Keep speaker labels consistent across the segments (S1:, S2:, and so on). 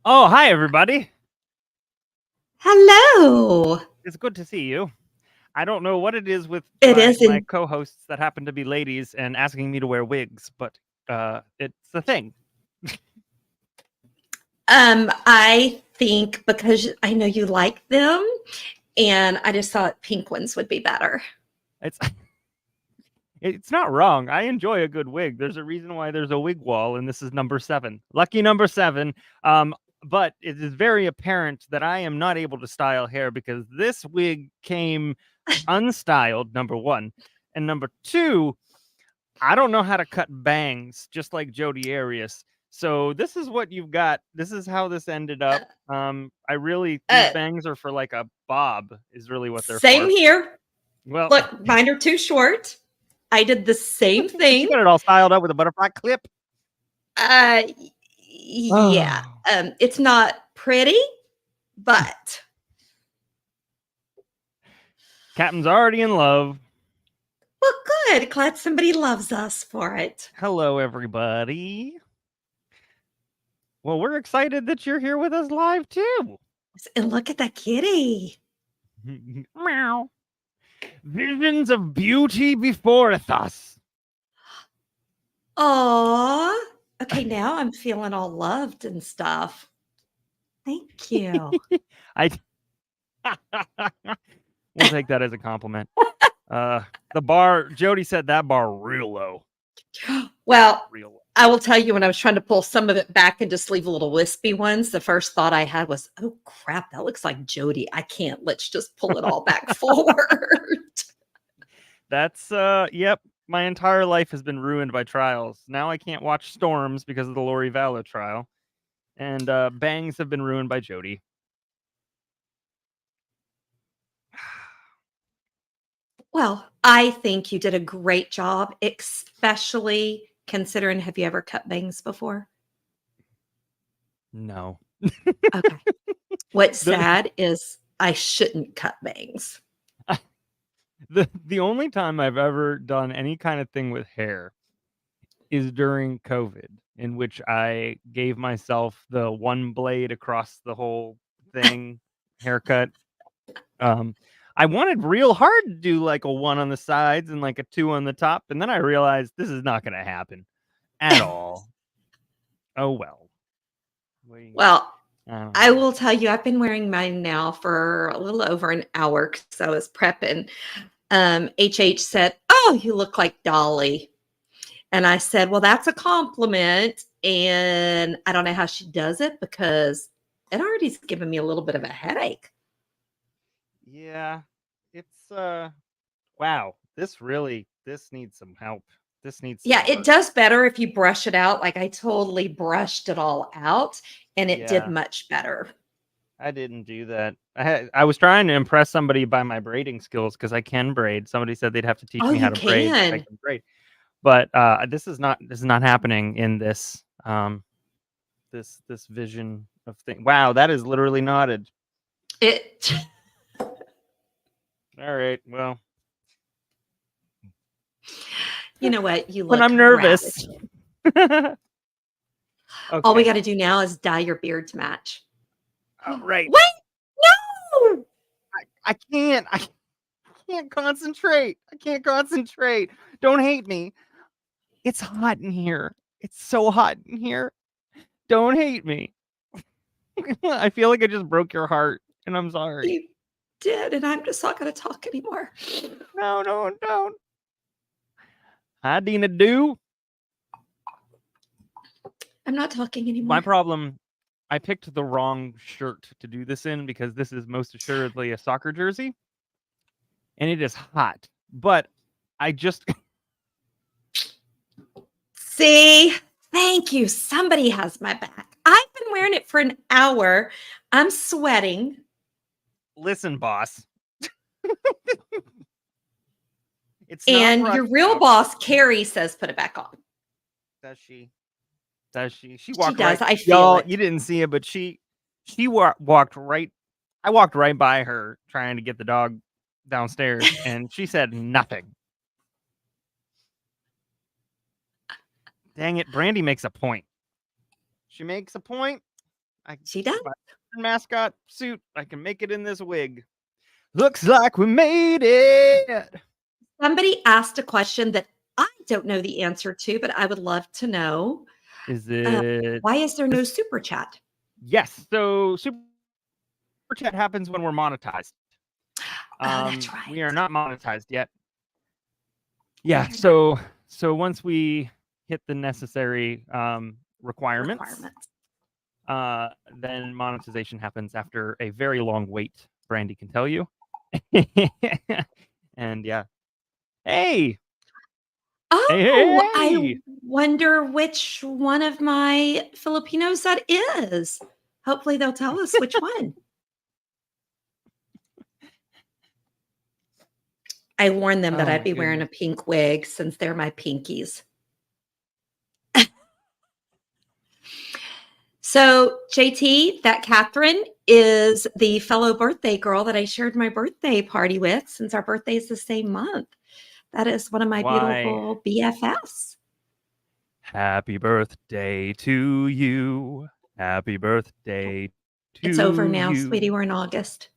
S1: Oh, hi, everybody.
S2: Hello.
S1: It's good to see you. I don't know what it is with
S2: It
S1: my
S2: isn't.
S1: co-hosts that happen to be ladies and asking me to wear wigs, but it's a thing.
S2: I think because I know you like them, and I just thought pink ones would be better.
S1: It's it's not wrong. I enjoy a good wig. There's a reason why there's a wig wall, and this is number 7. Lucky number 7. But it is very apparent that I am not able to style hair because this wig came unstyled, number 1. And number 2, I don't know how to cut bangs, just like Jody Arias. So this is what you've got. This is how this ended up. These
S2: Uh,
S1: bangs are for like a bob, is really what they're
S2: Same
S1: for.
S2: here.
S1: Well,
S2: Look, mine are too short. I did the same
S1: but you
S2: thing.
S1: got it all styled up with a butterfly clip.
S2: Uh, yeah.
S1: Oh,
S2: It's not pretty, but
S1: Captain's already in love.
S2: well, good. Glad somebody loves us for it.
S1: Hello, everybody. Well, we're excited that you're here with us live too.
S2: And look at that kitty.
S1: Meow. Visions of beauty before us.
S2: Aw. Okay, now I'm feeling all loved and stuff. Thank you.
S1: I we'll take that as a compliment. The bar, Jody said that bar real low.
S2: Well,
S1: Real low.
S2: I will tell you when I was trying to pull some of it back and just leave little wispy ones, the first thought I had was, oh crap, that looks like Jody. I can't. Let's just pull it all back forward.
S1: That's yep. My entire life has been ruined by trials. Now I can't watch Storms because of the Lori Vallow trial. And bangs have been ruined by Jody.
S2: Well, I think you did a great job, especially considering have you ever cut bangs before?
S1: No.
S2: Okay. What's
S1: The,
S2: sad is I shouldn't cut bangs.
S1: the only time I've ever done any kind of thing with hair is during COVID, in which I gave myself the one blade across the whole thing haircut. I wanted real hard to do like a 1 on the sides and like a 2 on the top, and then I realized this is not going to happen at all. Oh well.
S2: Well,
S1: I don't
S2: I
S1: know.
S2: will tell you, I've been wearing mine now for a little over an hour because I was prepping. HH said, "Oh, you look like Dolly." And I said, "Well, that's a compliment." And I don't know how she does it because it already's given me a little bit of a headache.
S1: Yeah, it's wow. This needs some help. This needs some
S2: Yeah, it
S1: work.
S2: does better if you brush it out. Like I totally brushed it all out and it did
S1: Yeah,
S2: much better.
S1: I didn't do that. I was trying to impress somebody by my braiding skills because I can braid. Somebody said they'd have to teach
S2: Oh,
S1: me how
S2: you
S1: to braid. I
S2: can.
S1: can braid, but this is not happening in this vision of thing. Wow, that is literally knotted.
S2: It
S1: All right, well,
S2: you know what? You
S1: when
S2: look
S1: I'm nervous.
S2: ravishing. All we
S1: Okay.
S2: got to do now is dye your beard to match.
S1: Right.
S2: Wait, no!
S1: I can't. I can't concentrate. I can't concentrate. Don't hate me. It's hot in here. It's so hot in here. Don't hate me. I feel like I just broke your heart, and I'm sorry.
S2: You did, and I'm just not going to talk anymore.
S1: No, no, don't. Hi, Dina Do.
S2: I'm not talking
S1: My
S2: anymore.
S1: problem, I picked the wrong shirt to do this in because this is most assuredly a soccer jersey, and it is hot. But I just
S2: See, thank you. Somebody has my back. I've been wearing it for an hour. I'm sweating.
S1: listen, boss. It's not
S2: And your
S1: brushed
S2: real
S1: out.
S2: boss, Carrie, says put it back on.
S1: Does she? Does she? She
S2: She
S1: walked right.
S2: does. I feel
S1: Y'all,
S2: it.
S1: you didn't see it, but she walked right. I walked right by her trying to get the dog downstairs, and she said nothing. Dang it, Brandy makes a point. She makes a point,
S2: She does.
S1: My mascot suit. I can make it in this wig. Looks like we made it.
S2: Somebody asked a question that I don't know the answer to, but I would love to know.
S1: Is it?
S2: Why is there no super chat?
S1: Yes. So super chat happens when we're monetized.
S2: That's right.
S1: We are not monetized yet. Yeah. So once we hit the necessary requirements, then monetization happens after a very long wait. Brandy can tell you. And yeah. Hey.
S2: Oh,
S1: Hey.
S2: I wonder which one of my Filipinos that is. Hopefully they'll tell us which one. I warned them that I'd be wearing a pink wig since they're my pinkies. So, JT, that Catherine is the fellow birthday girl that I shared my birthday party with since our birthday is the same month. That is one of my beautiful BFFs.
S1: Happy birthday to you. Happy birthday to you.
S2: It's over now, sweetie. We're in August.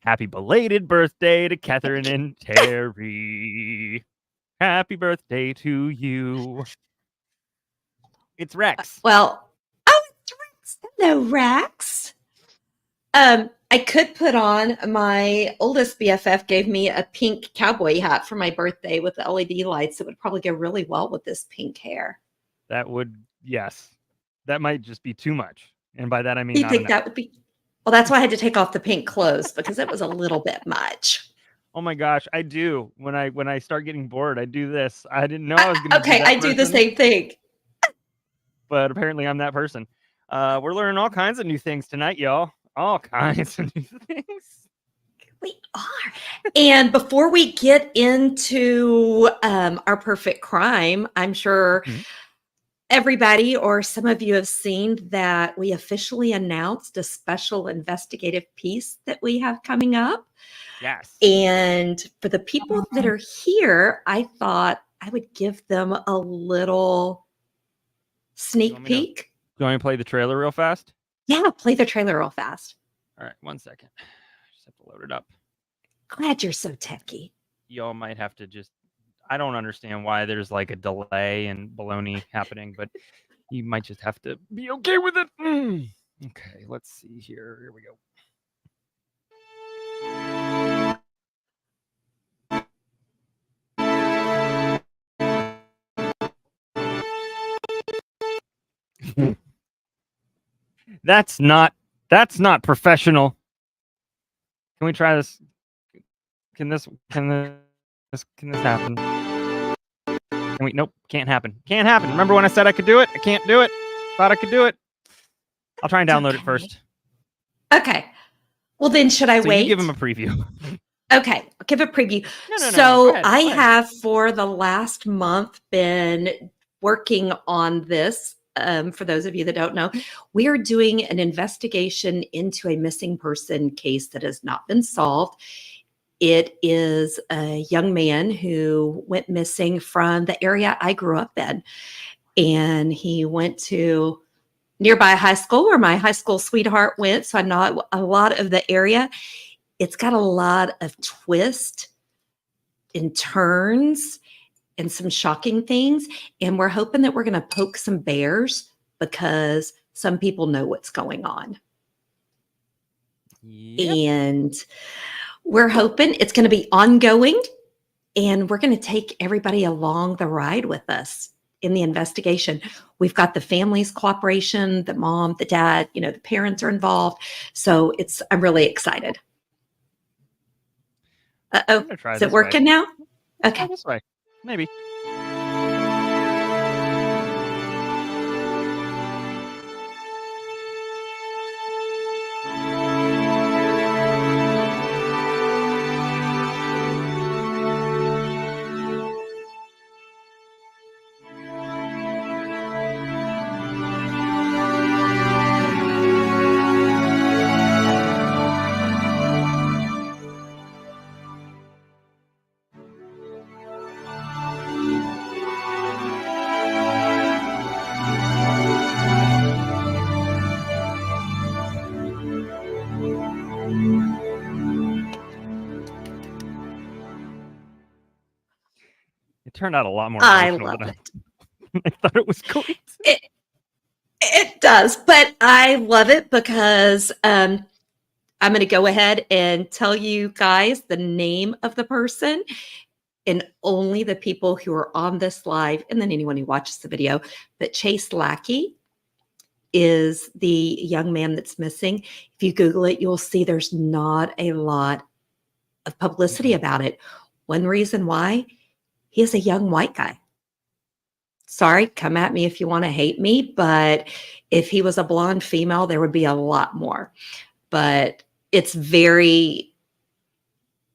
S1: Happy belated birthday to Catherine and Teri. Happy birthday to you. It's Rex.
S2: Well, it's Rex. Hello, Rex. I could put on my oldest BFF gave me a pink cowboy hat for my birthday with the LED lights. It would probably go really well with this pink hair.
S1: That would, yes. That might just be too much. And by that, I mean,
S2: you think that would be, well, that's why I had to take off the pink clothes because it was a little bit much.
S1: Oh my gosh, I do. When I start getting bored, I do this. I didn't know I was going to
S2: okay, I do the same thing.
S1: But apparently I'm that person. We're learning all kinds of new things tonight, y'all. All kinds of new things.
S2: We are. And before we get into our perfect crime, I'm sure everybody or some of you have seen that we officially announced a special investigative piece that we have coming up.
S1: Yes.
S2: And for the people that are here, I thought I would give them a little sneak peek.
S1: Do you want me to play the trailer real fast?
S2: Yeah, play the trailer real fast.
S1: All right, 1 second. Just have to load it up.
S2: Glad you're so techie.
S1: Y'all might have to just, I don't understand why there's like a delay and baloney happening, but you might just have to be okay with it. Okay, let's see here. Here we go. That's not professional. Can we try this? Can this happen? Can we? Nope, can't happen. Can't happen. Remember when I said I could do it? I can't do it. Thought I could do it. I'll try and download it first.
S2: Okay. Well, then should I wait?
S1: You give him a preview.
S2: Okay, I'll give a preview.
S1: No,
S2: so
S1: go ahead,
S2: I have for the last month been working on this. For those of you that don't know, we are doing an investigation into a missing person case that has not been solved. It is a young man who went missing from the area I grew up in. And he went to nearby high school where my high school sweetheart went. So I know a lot of the area. It's got a lot of twists and turns and some shocking things. And we're hoping that we're going to poke some bears because some people know what's going on. Yep. And we're hoping it's going to be ongoing. And we're going to take everybody along the ride with us in the investigation. We've got the family's cooperation, the mom, the dad, the parents are involved. So I'm really excited. Uh-oh, is it working now? Okay.
S1: This way, maybe. turned out a lot more
S2: I
S1: emotional
S2: love
S1: than
S2: it.
S1: I thought it was going to.
S2: It does, but I love it because I'm going to go ahead and tell you guys the name of the person, and only the people who are on this live, and then anyone who watches the video. But Chase Lackey is the young man that's missing. If you Google it, you'll see there's not a lot of publicity about it. One reason why, he is a young white guy. Sorry, come at me if you want to hate me, but if he was a blonde female, there would be a lot more. But it's very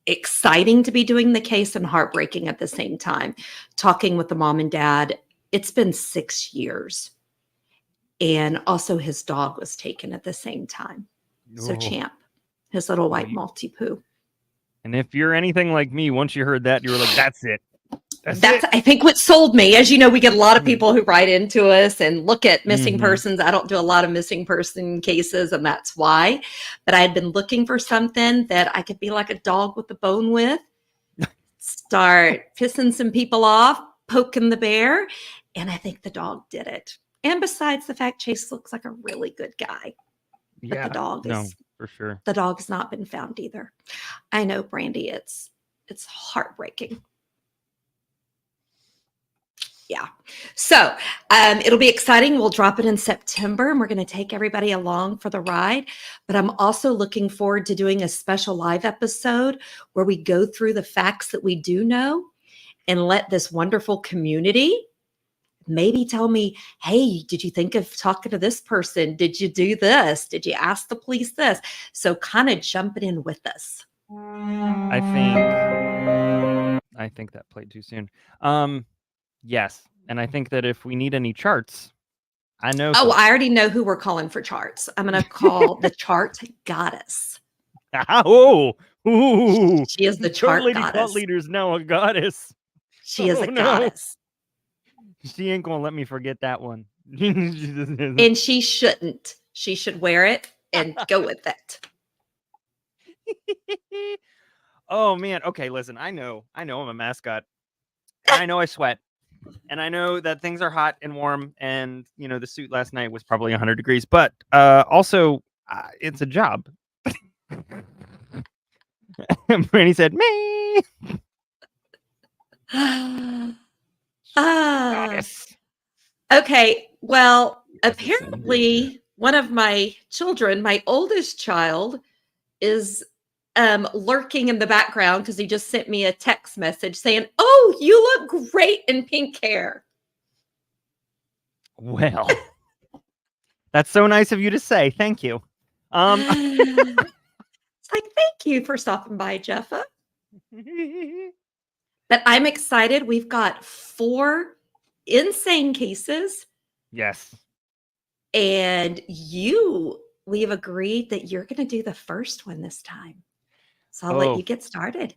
S2: exciting to be doing the case and heartbreaking at the same time. Talking with the mom and dad, it's been 6 years. And also his dog was taken at the same time. So
S1: Oh.
S2: Champ, his little white Maltipoo.
S1: And if you're anything like me, once you heard that, you were like, that's it.
S2: That's I think what sold me. As you know, we get a lot of people who write into us and look at missing persons. I don't do a lot of missing person cases, and that's why. But I had been looking for something that I could be like a dog with a bone with, start pissing some people off, poking the bear, and I think the dog did it. And besides the fact Chase looks like a really good guy. But the dog is
S1: for sure.
S2: The dog's not been found either. I know, Brandy, it's heartbreaking. Yeah. So it'll be exciting. We'll drop it in September, and we're going to take everybody along for the ride. But I'm also looking forward to doing a special live episode where we go through the facts that we do know and let this wonderful community maybe tell me, hey, did you think of talking to this person? Did you do this? Did you ask the police this? So kind of jumping in with us.
S1: I think that played too soon. Yes. And I think that if we need any charts, I know.
S2: Oh, I already know who we're calling for charts. I'm going to call the chart goddess.
S1: Oh, ooh.
S2: She is the chart
S1: Lady
S2: goddess.
S1: Cult Leader's now a goddess.
S2: She is a goddess.
S1: She ain't going to let me forget that one.
S2: And she shouldn't. She should wear it and go with it.
S1: Oh, man. Okay, listen, I know I'm a mascot. And I know I sweat. And I know that things are hot and warm, and the suit last night was probably 100 degrees, but also it's a job. Brandy said, "Me."
S2: Okay. Well, apparently one of my children, my oldest child, is lurking in the background because he just sent me a text message saying, "Oh, you look great in pink hair."
S1: Well, that's so nice of you to say. Thank you.
S2: It's like, thank you for stopping by, Jeffa. But I'm excited. We've got 4 insane cases.
S1: Yes.
S2: And we've agreed that you're going to do the first one this time. So I'll let you get started.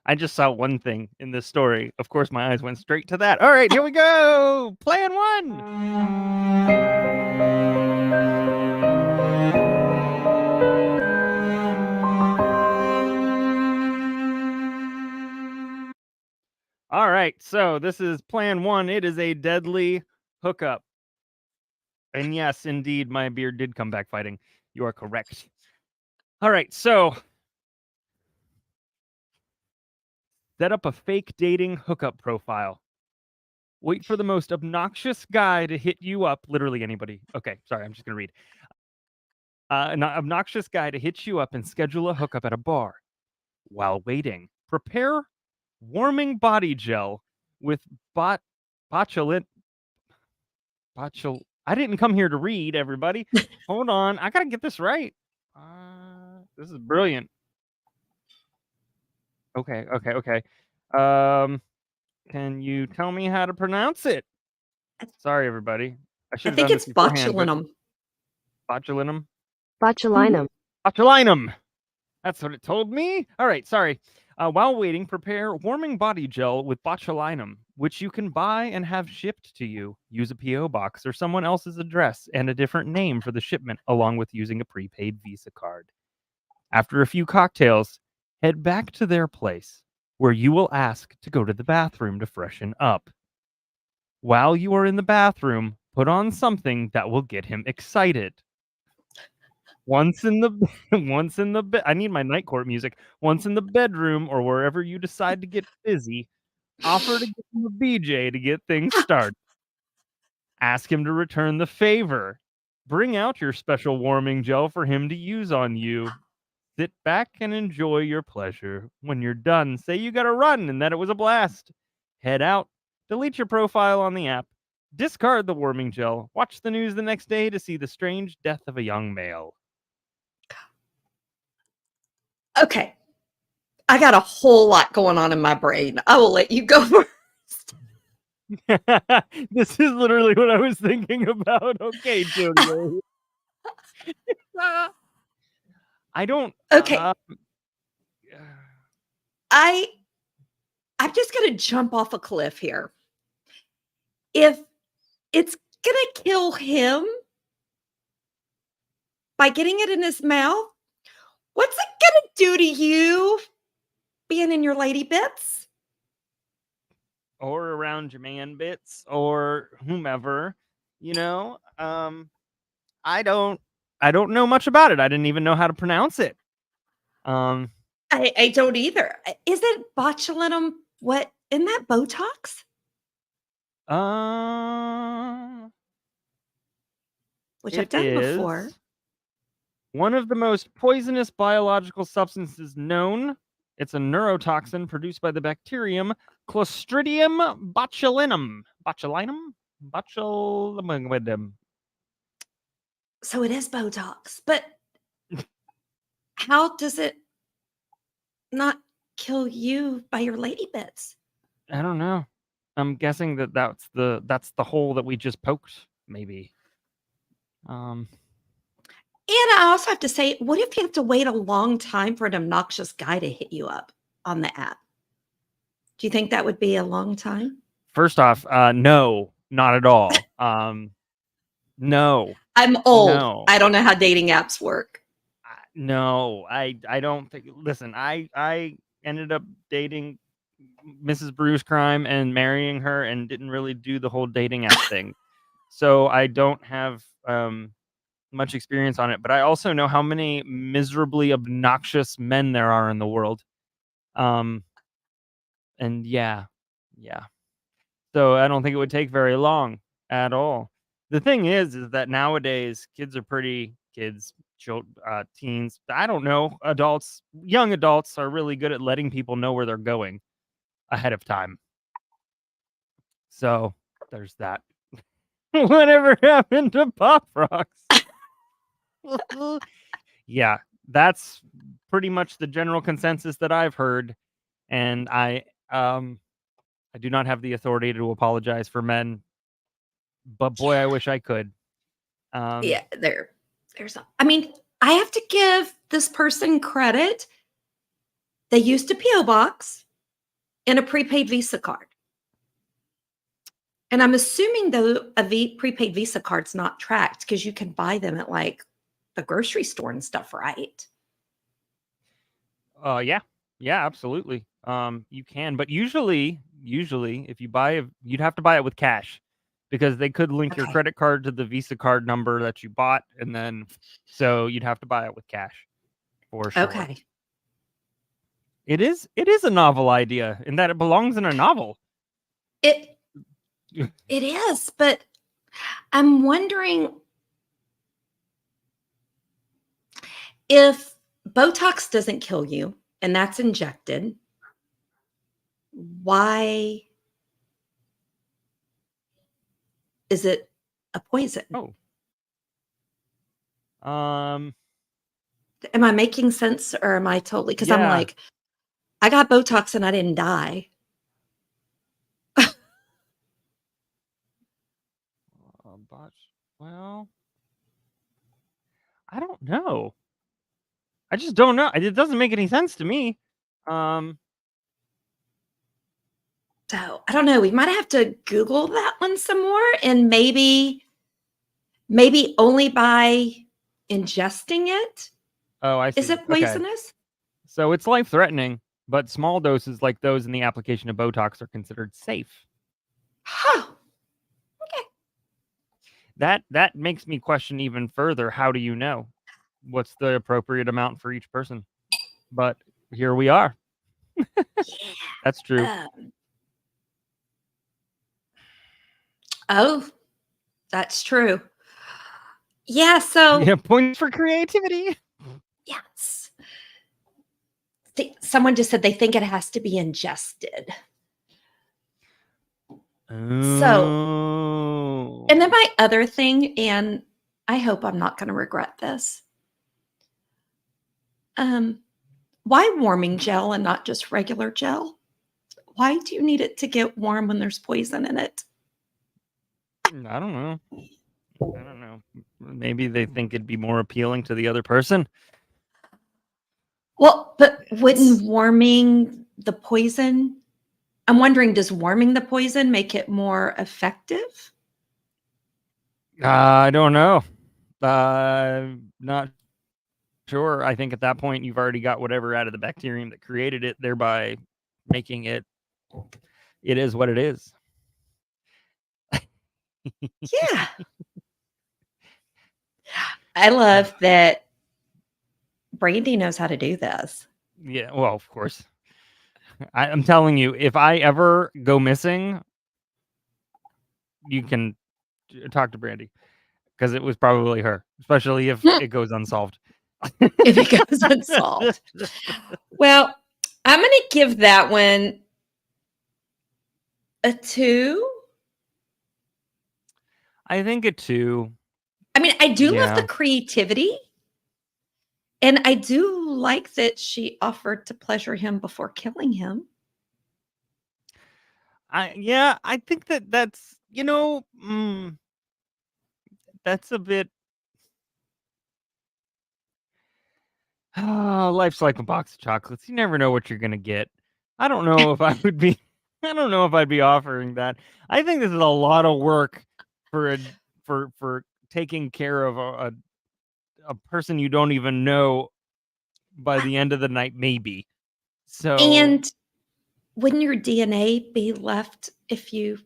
S1: I just saw one thing in this story. Of course, my eyes went straight to that. All right, here we go. Plan 1. All right, so this is plan 1. It is a deadly hookup. And yes, indeed, my beard did come back fighting. You are correct. All right, so set up a fake dating hookup profile. Wait for the most obnoxious guy to hit you up. Literally anybody. Okay, sorry, I'm just going to read. An obnoxious guy to hit you up and schedule a hookup at a bar. While waiting, prepare warming body gel with botulinum. I didn't come here to read, everybody. Hold on. I got to get this right. This is brilliant. Okay. Can you tell me how to pronounce it? Sorry, everybody.
S2: I think it's botulinum.
S1: Botulinum?
S3: Botulinum.
S1: Botulinum. That's what it told me. All right, sorry. While waiting, prepare warming body gel with botulinum, which you can buy and have shipped to you. Use a P.O. box or someone else's address and a different name for the shipment, along with using a prepaid Visa card. After a few cocktails, head back to their place. where you will ask to go to the bathroom to freshen up. While you are in the bathroom, put on something that will get him excited. Once in the once in the bed, I need my night court music. Once in the bedroom or wherever you decide to get busy, offer to give him a BJ to get things started. Ask him to return the favor. Bring out your special warming gel for him to use on you. Sit back and enjoy your pleasure. When you're done, say you got to run and that it was a blast. Head out, delete your profile on the app, discard the warming gel, watch the news the next day to see the strange death of a young male.
S2: Okay. I got a whole lot going on in my brain. I will let you go first.
S1: This is literally what I was thinking about. Okay, Julia. I don't.
S2: Okay. I'm just going to jump off a cliff here. If it's going to kill him by getting it in his mouth, what's it going to do to you being in your lady bits?
S1: Or around your man bits or whomever, you know? I don't know much about it. I didn't even know how to pronounce it.
S2: I don't either. Is it botulinum? What, isn't that Botox? Which I've done before.
S1: One of the most poisonous biological substances known. It's a neurotoxin produced by the bacterium Clostridium botulinum. Botulinum?
S2: So it is Botox, but how does it not kill you by your lady bits?
S1: I don't know. I'm guessing that's the hole that we just poked, maybe.
S2: And I also have to say, what if you have to wait a long time for an obnoxious guy to hit you up on the app? Do you think that would be a long time?
S1: First off, no, not at all. No.
S2: I'm old.
S1: No.
S2: I don't know how dating apps work.
S1: No, I don't think. Listen, I ended up dating Mrs. Bruce Crime and marrying her, and didn't really do the whole dating app thing. So I don't have much experience on it, but I also know how many miserably obnoxious men there are in the world. And yeah. So I don't think it would take very long at all. The thing is that nowadays kids, teens, I don't know, young adults are really good at letting people know where they're going ahead of time. So there's that. Whatever happened to Pop Rocks? Yeah, that's pretty much the general consensus that I've heard, and I do not have the authority to apologize for men, but boy, I wish I could.
S2: Yeah, I mean, I have to give this person credit. They used a PO box and a prepaid Visa card. And I'm assuming though prepaid Visa card's not tracked because you can buy them at like the grocery store and stuff, right?
S1: Yeah, absolutely. You can, but usually if you buy you'd have to buy it with cash, because they could link your credit card to the Visa card number that you bought, and then so you'd have to buy it with cash for sure.
S2: Okay.
S1: It is a novel idea in that it belongs in a novel.
S2: It is, but I'm wondering if Botox doesn't kill you and that's injected, why is it a poison?
S1: Oh.
S2: Am I making sense, or am I totally, because I'm like, I got Botox and I didn't die.
S1: Well, I don't know. I just don't know. It doesn't make any sense to me.
S2: So I don't know. We might have to Google that one some more, and maybe only by ingesting it.
S1: Oh, I see.
S2: Is it poisonous?
S1: Okay. So it's life-threatening. but small doses like those in the application of Botox are considered safe.
S2: Huh.
S1: That makes me question even further, how do you know what's the appropriate amount for each person? But here we are. That's true.
S2: Oh, that's true. Yeah, so
S1: Yeah, points for creativity.
S2: yes. Someone just said they think it has to be ingested. So,
S1: Oh.
S2: and then my other thing, and I hope I'm not going to regret this. Why warming gel and not just regular gel? Why do you need it to get warm when there's poison in it?
S1: I don't know. I don't know. Maybe they think it'd be more appealing to the other person.
S2: Well, but wouldn't warming the poison, I'm wondering, does warming the poison make it more effective?
S1: I don't know. Not sure. I think at that point you've already got whatever out of the bacterium that created it, thereby making it is what it is.
S2: Yeah. I love that Brandy knows how to do this.
S1: Yeah, well, of course. I'm telling you, if I ever go missing, you can talk to Brandy, because it was probably her, especially if it goes unsolved.
S2: If it goes unsolved. Well, I'm going to give that one a 2.
S1: I think a 2.
S2: I mean, I do love
S1: Yeah.
S2: the creativity. And I do like that she offered to pleasure him before killing him.
S1: I think that's, that's a bit. Life's like a box of chocolates. You never know what you're gonna get. I don't know if I would be. I don't know if I'd be offering that. I think this is a lot of work for taking care of a person you don't even know by the end of the night, maybe. So.
S2: And wouldn't your DNA be left if you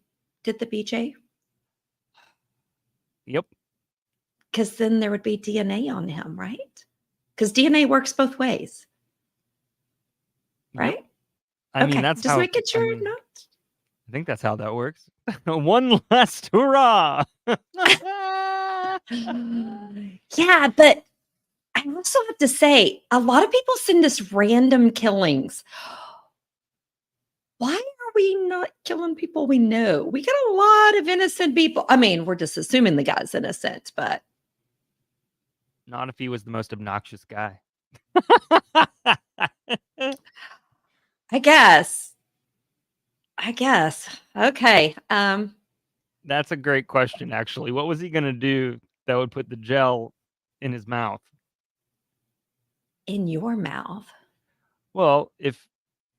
S2: did the BJ?
S1: Yep.
S2: Because then there would be DNA on him, right? Because DNA works both ways, right?
S1: Yep. I mean,
S2: Okay,
S1: that's
S2: just
S1: how.
S2: making
S1: I
S2: sure.
S1: mean,
S2: Not.
S1: I think that's how that works. One last hurrah!
S2: Yeah, but I also have to say, a lot of people send us random killings. Why are we not killing people we know? We got a lot of innocent people. I mean, we're just assuming the guy's innocent, but
S1: Not if he was the most obnoxious guy.
S2: I guess. Okay.
S1: That's a great question, actually. What was he gonna do that would put the gel in his mouth?
S2: In your mouth.
S1: Well, if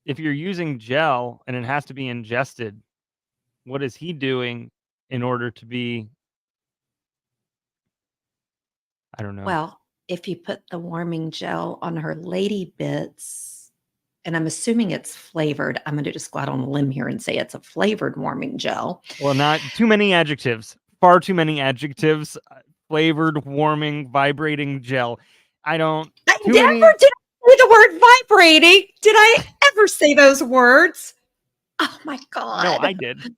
S1: you're using gel and it has to be ingested, what is he doing in order to be? I don't know.
S2: Well, if you put the warming gel on her lady bits, and I'm assuming it's flavored, I'm going to just go out on a limb here and say it's a flavored warming gel.
S1: Well, not too many adjectives. Far too many adjectives. Flavored, warming, vibrating gel. I don't.
S2: I
S1: Too
S2: never
S1: many.
S2: did say the word vibrating. Did I ever say those words? Oh my God.
S1: No, I did.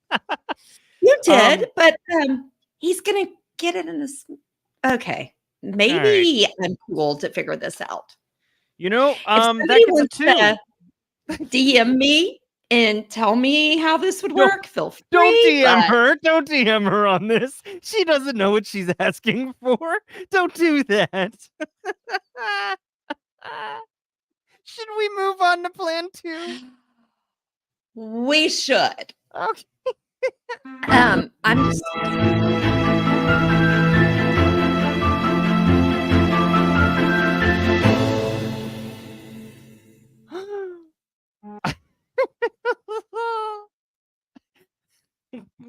S2: You did, but he's going to get it in his. Okay. Maybe I'm too old to figure this out.
S1: You know,
S2: If
S1: that
S2: somebody
S1: gets a
S2: wants
S1: 2.
S2: to DM me and tell me how this would
S1: No,
S2: work, feel free.
S1: Don't DM
S2: but
S1: her. Don't DM her on this. She doesn't know what she's asking for. Don't do that. Should we move on to plan 2?
S2: we should.
S1: Okay.
S2: I'm just.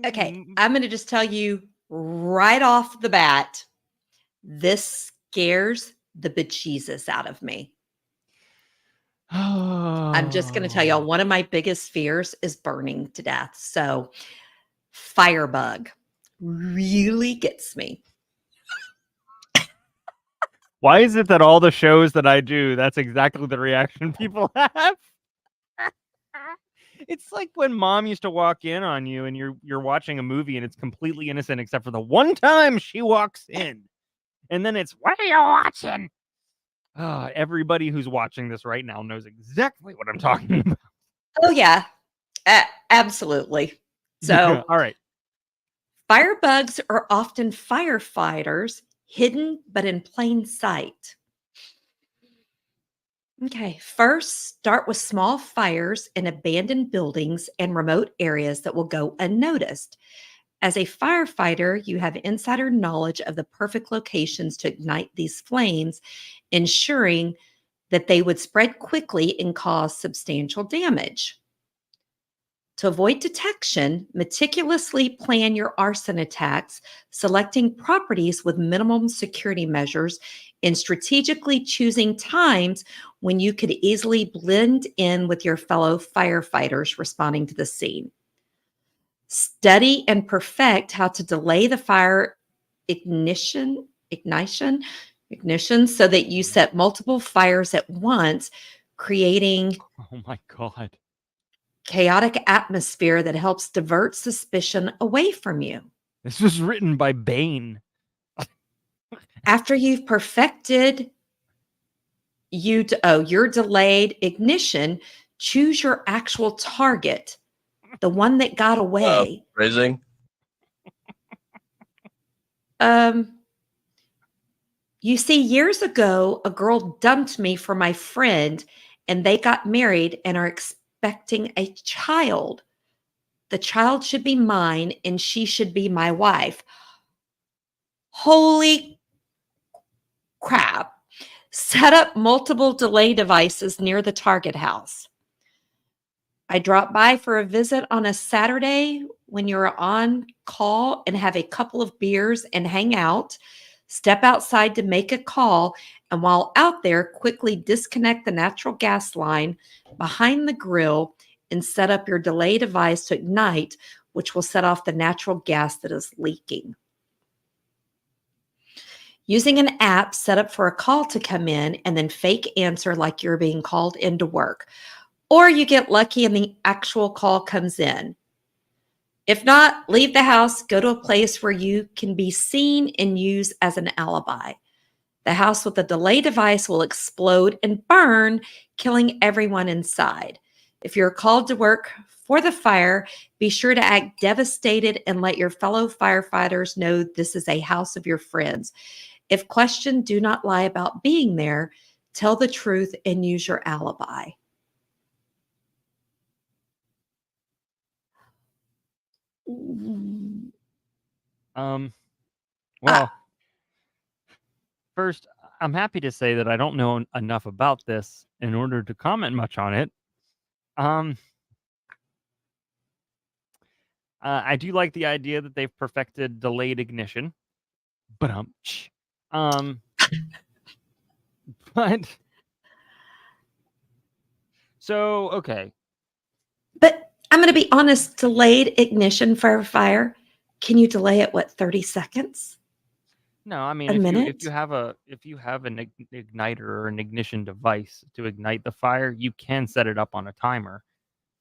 S2: Okay, I'm going to just tell you right off the bat, this scares the bejesus out of me. I'm just going to tell y'all, one of my biggest fears is burning to death. So firebug really gets me.
S1: Why is it that all the shows that I do, that's exactly the reaction people have? It's like when mom used to walk in on you and you're watching a movie and it's completely innocent except for the one time she walks in. And then it's, what are you watching? Everybody who's watching this right now knows exactly what I'm talking about.
S2: Oh, yeah, absolutely. So,
S1: all right.
S2: firebugs are often firefighters, hidden but in plain sight. Okay, first, start with small fires in abandoned buildings and remote areas that will go unnoticed. As a firefighter, you have insider knowledge of the perfect locations to ignite these flames, ensuring that they would spread quickly and cause substantial damage. To avoid detection, meticulously plan your arson attacks, selecting properties with minimum security measures and strategically choosing times when you could easily blend in with your fellow firefighters responding to the scene. Study and perfect how to delay the fire ignition so that you set multiple fires at once, creating
S1: Oh my God.
S2: chaotic atmosphere that helps divert suspicion away from you.
S1: This was written by Bane.
S2: After you've perfected your delayed ignition, choose your actual target, the one that got away.
S3: Phrasing.
S2: You see, years ago, a girl dumped me for my friend, and they got married and are expecting a child. The child should be mine, and she should be my wife. Holy crap. Set up multiple delay devices near the target house. I drop by for a visit on a Saturday when you're on call and have a couple of beers and hang out. Step outside to make a call, and while out there, quickly disconnect the natural gas line behind the grill and set up your delay device to ignite, which will set off the natural gas that is leaking. Using an app set up for a call to come in and then fake answer like you're being called into work. Or you get lucky and the actual call comes in. If not, leave the house, go to a place where you can be seen and use as an alibi. The house with the delay device will explode and burn, killing everyone inside. If you're called to work for the fire, be sure to act devastated and let your fellow firefighters know this is a house of your friends. If questioned, do not lie about being there. Tell the truth and use your alibi.
S1: Well, first, I'm happy to say that I don't know enough about this in order to comment much on it. I do like the idea that they've perfected delayed ignition. But but so okay.
S2: But I'm going to be honest, delayed ignition for a fire, can you delay it, 30 seconds?
S1: No, I mean,
S2: A
S1: if
S2: minute?
S1: you have an igniter or an ignition device to ignite the fire, you can set it up on a timer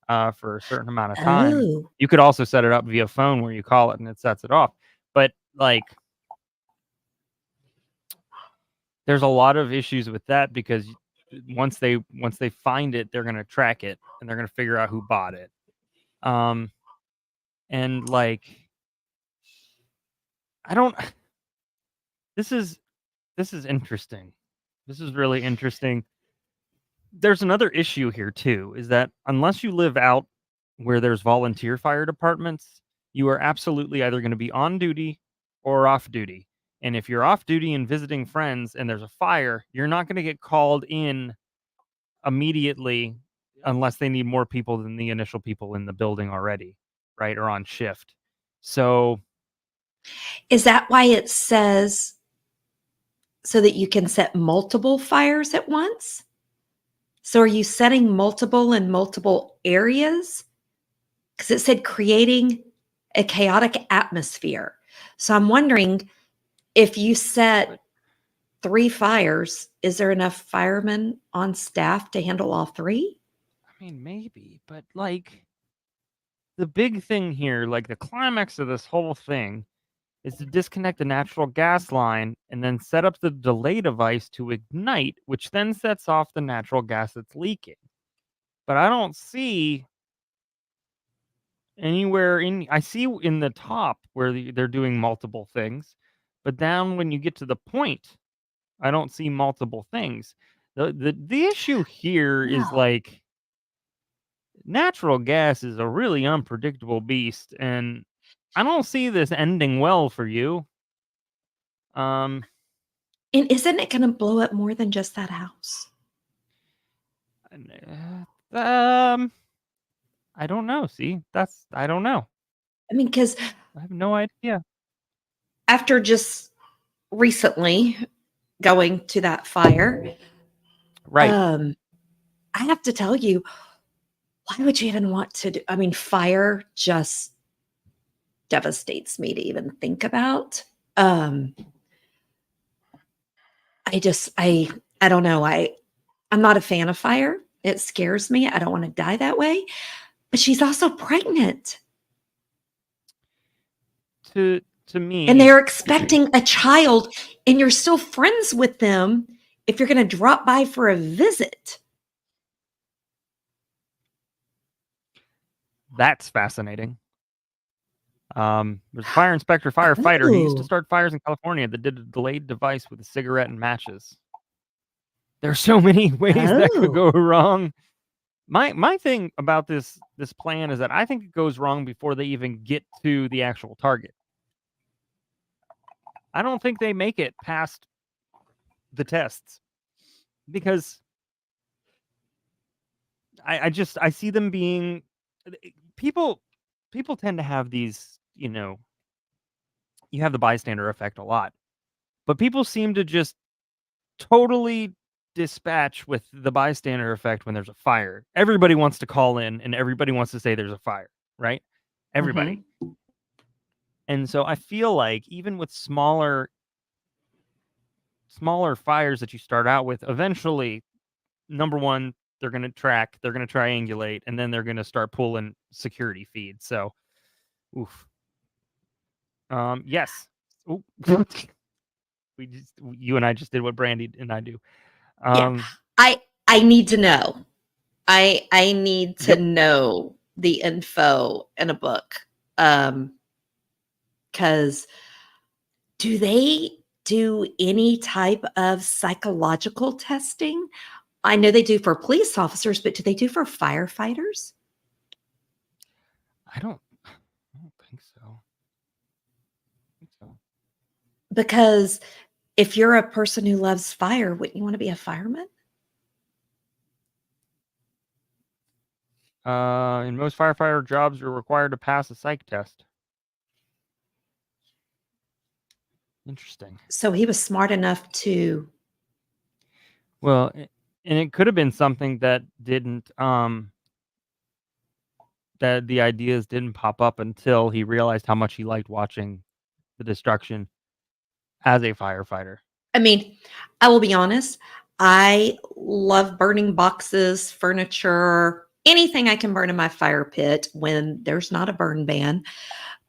S1: for a certain amount of time.
S2: Oh,
S1: You could also set it up via phone where you call it and it sets it off. But like, there's a lot of issues with that because once they find it, they're gonna track it and they're gonna figure out who bought it. And like, I don't. This is interesting. This is really interesting. There's another issue here too, is that unless you live out where there's volunteer fire departments, you are absolutely either going to be on duty or off duty. And if you're off duty and visiting friends and there's a fire, you're not going to get called in immediately unless they need more people than the initial people in the building already, right? Or on shift. So
S2: is that why it says so that you can set multiple fires at once? So are you setting multiple in multiple areas? Because it said creating a chaotic atmosphere. So I'm wondering if you set 3 fires, is there enough firemen on staff to handle all 3?
S1: I mean, maybe, but like the big thing here, like the climax of this whole thing is to disconnect the natural gas line and then set up the delay device to ignite, which then sets off the natural gas that's leaking. But I don't see anywhere in I see in the top where they're doing multiple things, but down when you get to the point, I don't see multiple things. The issue here is
S2: Oh.
S1: like natural gas is a really unpredictable beast, and I don't see this ending well for you. Um,
S2: And isn't it gonna blow up more than just that house?
S1: I don't know. See, I don't know.
S2: I mean, because
S1: I have no idea.
S2: after just recently going to that fire,
S1: Right.
S2: I have to tell you, why would you even want to do I mean, fire just devastates me to even think about. Um, I don't know. I'm not a fan of fire. It scares me. I don't want to die that way. But she's also pregnant.
S1: To
S2: And
S1: me,
S2: they're expecting a child, and you're still friends with them if you're going to drop by for a visit.
S1: that's fascinating. There's a fire inspector, firefighter. He used to
S2: Oh.
S1: start fires in California that did a delayed device with a cigarette and matches. There's so many ways that could
S2: Oh.
S1: go wrong. My thing about this plan is that I think it goes wrong before they even get to the actual target. I don't think they make it past the tests because I see them being people people tend to have these, you have the bystander effect a lot. But people seem to just totally dispatch with the bystander effect when there's a fire. Everybody wants to call in and everybody wants to say there's a fire, right? Everybody.
S2: Mhm.
S1: And so I feel like even with smaller fires that you start out with, eventually, number one, they're going to track, they're going to triangulate, and then they're going to start pulling security feeds. So, oof. Yes. Ooh. You and I just did what Brandy and I do.
S2: Yeah.
S1: Um,
S2: I need to know. I need to
S1: yep.
S2: know the info in a book. Because do they do any type of psychological testing? I know they do for police officers, but do they do for firefighters?
S1: I don't think so. I think so.
S2: Because if you're a person who loves fire, wouldn't you want to be a fireman?
S1: In most firefighter jobs, you're required to pass a psych test. Interesting.
S2: So he was smart enough to
S1: Well, and it could have been something that didn't that the ideas didn't pop up until he realized how much he liked watching the destruction as a firefighter.
S2: I mean, I will be honest, I love burning boxes, furniture, anything I can burn in my fire pit when there's not a burn ban.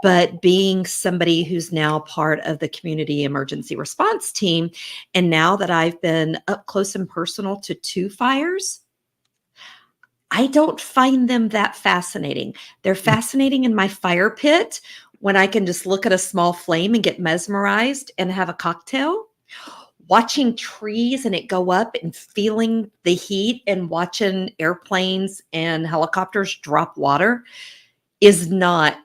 S2: But being somebody who's now part of the community emergency response team, and now that I've been up close and personal to 2 fires, I don't find them that fascinating. They're fascinating in my fire pit when I can just look at a small flame and get mesmerized and have a cocktail. Watching trees and it go up and feeling the heat and watching airplanes and helicopters drop water is not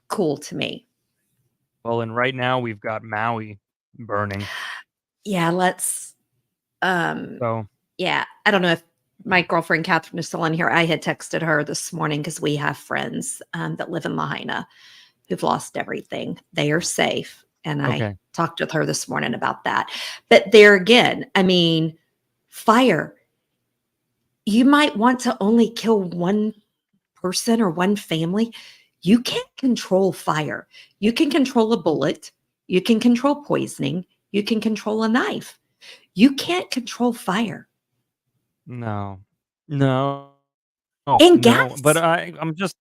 S2: cool to me.
S1: Well, and right now we've got Maui burning.
S2: Yeah, let's um
S1: So,
S2: yeah, I don't know if my girlfriend Catherine is still on here. I had texted her this morning because we have friends that live in Lahaina who've lost everything. They are safe. And I
S1: okay.
S2: talked with her this morning about that. But there again, I mean, fire. you might want to only kill one person or one family. You can't control fire. You can control a bullet. You can control poisoning. You can control a knife. You can't control fire.
S1: No. No.
S2: And
S1: No. But
S2: gas.
S1: I'm just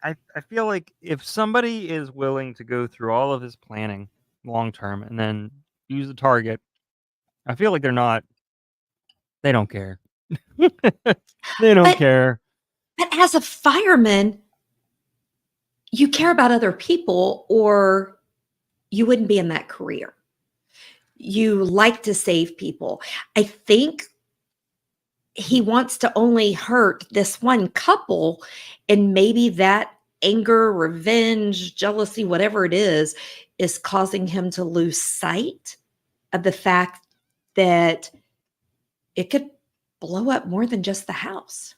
S1: I feel like if somebody is willing to go through all of his planning long term and then use a target, I feel like they don't care. They don't
S2: But
S1: care.
S2: as a fireman, you care about other people or you wouldn't be in that career. You like to save people. I think he wants to only hurt this one couple, and maybe that anger, revenge, jealousy, whatever it is causing him to lose sight of the fact that it could blow up more than just the house.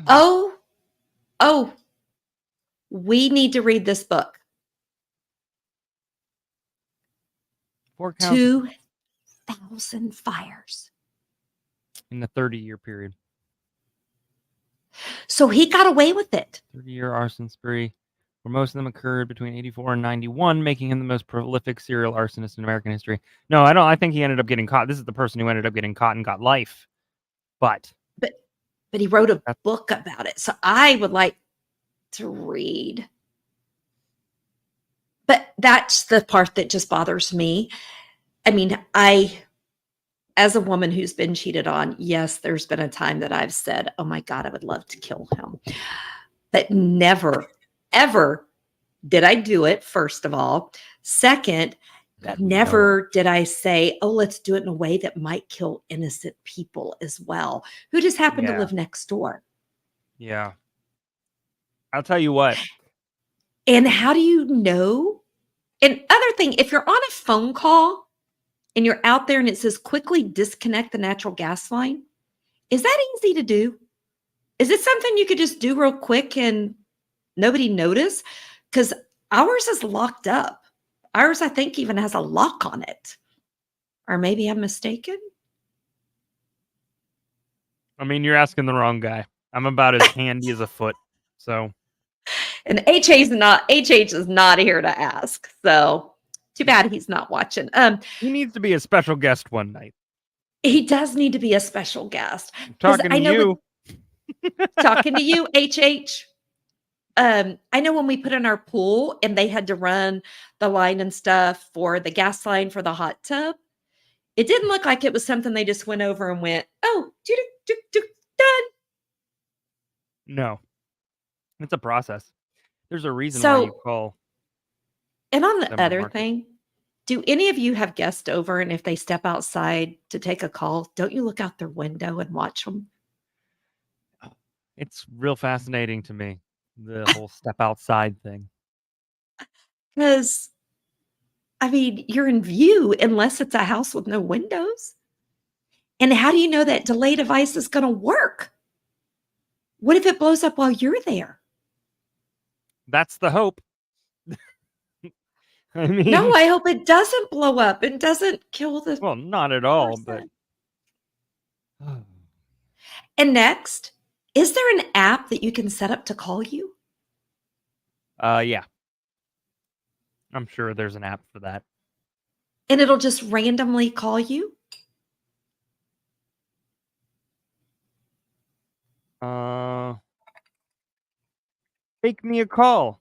S2: Oh, oh, we need to read this book.
S1: 4 counts
S2: 2,000 fires.
S1: in the 30-year period.
S2: So he got away with it.
S1: 30-year arson spree, where most of them occurred between 84 and 91, making him the most prolific serial arsonist in American history. No, I don't. I think he ended up getting caught. This is the person who ended up getting caught and got life. But
S2: he wrote a book about it. So I would like to read. But that's the part that just bothers me. I mean, as a woman who's been cheated on, yes, there's been a time that I've said, oh my God, I would love to kill him. But never, ever did I do it, first of all. Second, never did I say, oh, let's do it in a way that might kill innocent people as well, who just happen to live next door.
S1: Yeah. I'll tell you what.
S2: And how do you know? And other thing, if you're on a phone call and you're out there and it says quickly disconnect the natural gas line, is that easy to do? Is it something you could just do real quick and nobody notice? Because ours is locked up. Ours, I think, even has a lock on it. Or maybe I'm mistaken.
S1: I mean, you're asking the wrong guy. I'm about as handy as a foot. So.
S2: And HH is not here to ask. So too bad he's not watching.
S1: He needs to be a special guest one night.
S2: He does need to be a special guest.
S1: I'm talking to you.
S2: Talking to you, HH. I know when we put in our pool and they had to run the line and stuff for the gas line for the hot tub, it didn't look like it was something they just went over and went, oh, done.
S1: No. It's a process. There's a reason why you call.
S2: And on the other thing, do any of you have guests over and if they step outside to take a call, don't you look out their window and watch them?
S1: It's real fascinating to me, the whole step outside thing.
S2: Because, I mean, you're in view unless it's a house with no windows. And how do you know that delay device is going to work? What if it blows up while you're there?
S1: That's the hope. I mean,
S2: no, I hope it doesn't blow up and doesn't kill the.
S1: Well, not at all, but.
S2: And next, is there an app that you can set up to call you?
S1: Yeah. I'm sure there's an app for that.
S2: And it'll just randomly call you?
S1: Fake me a call.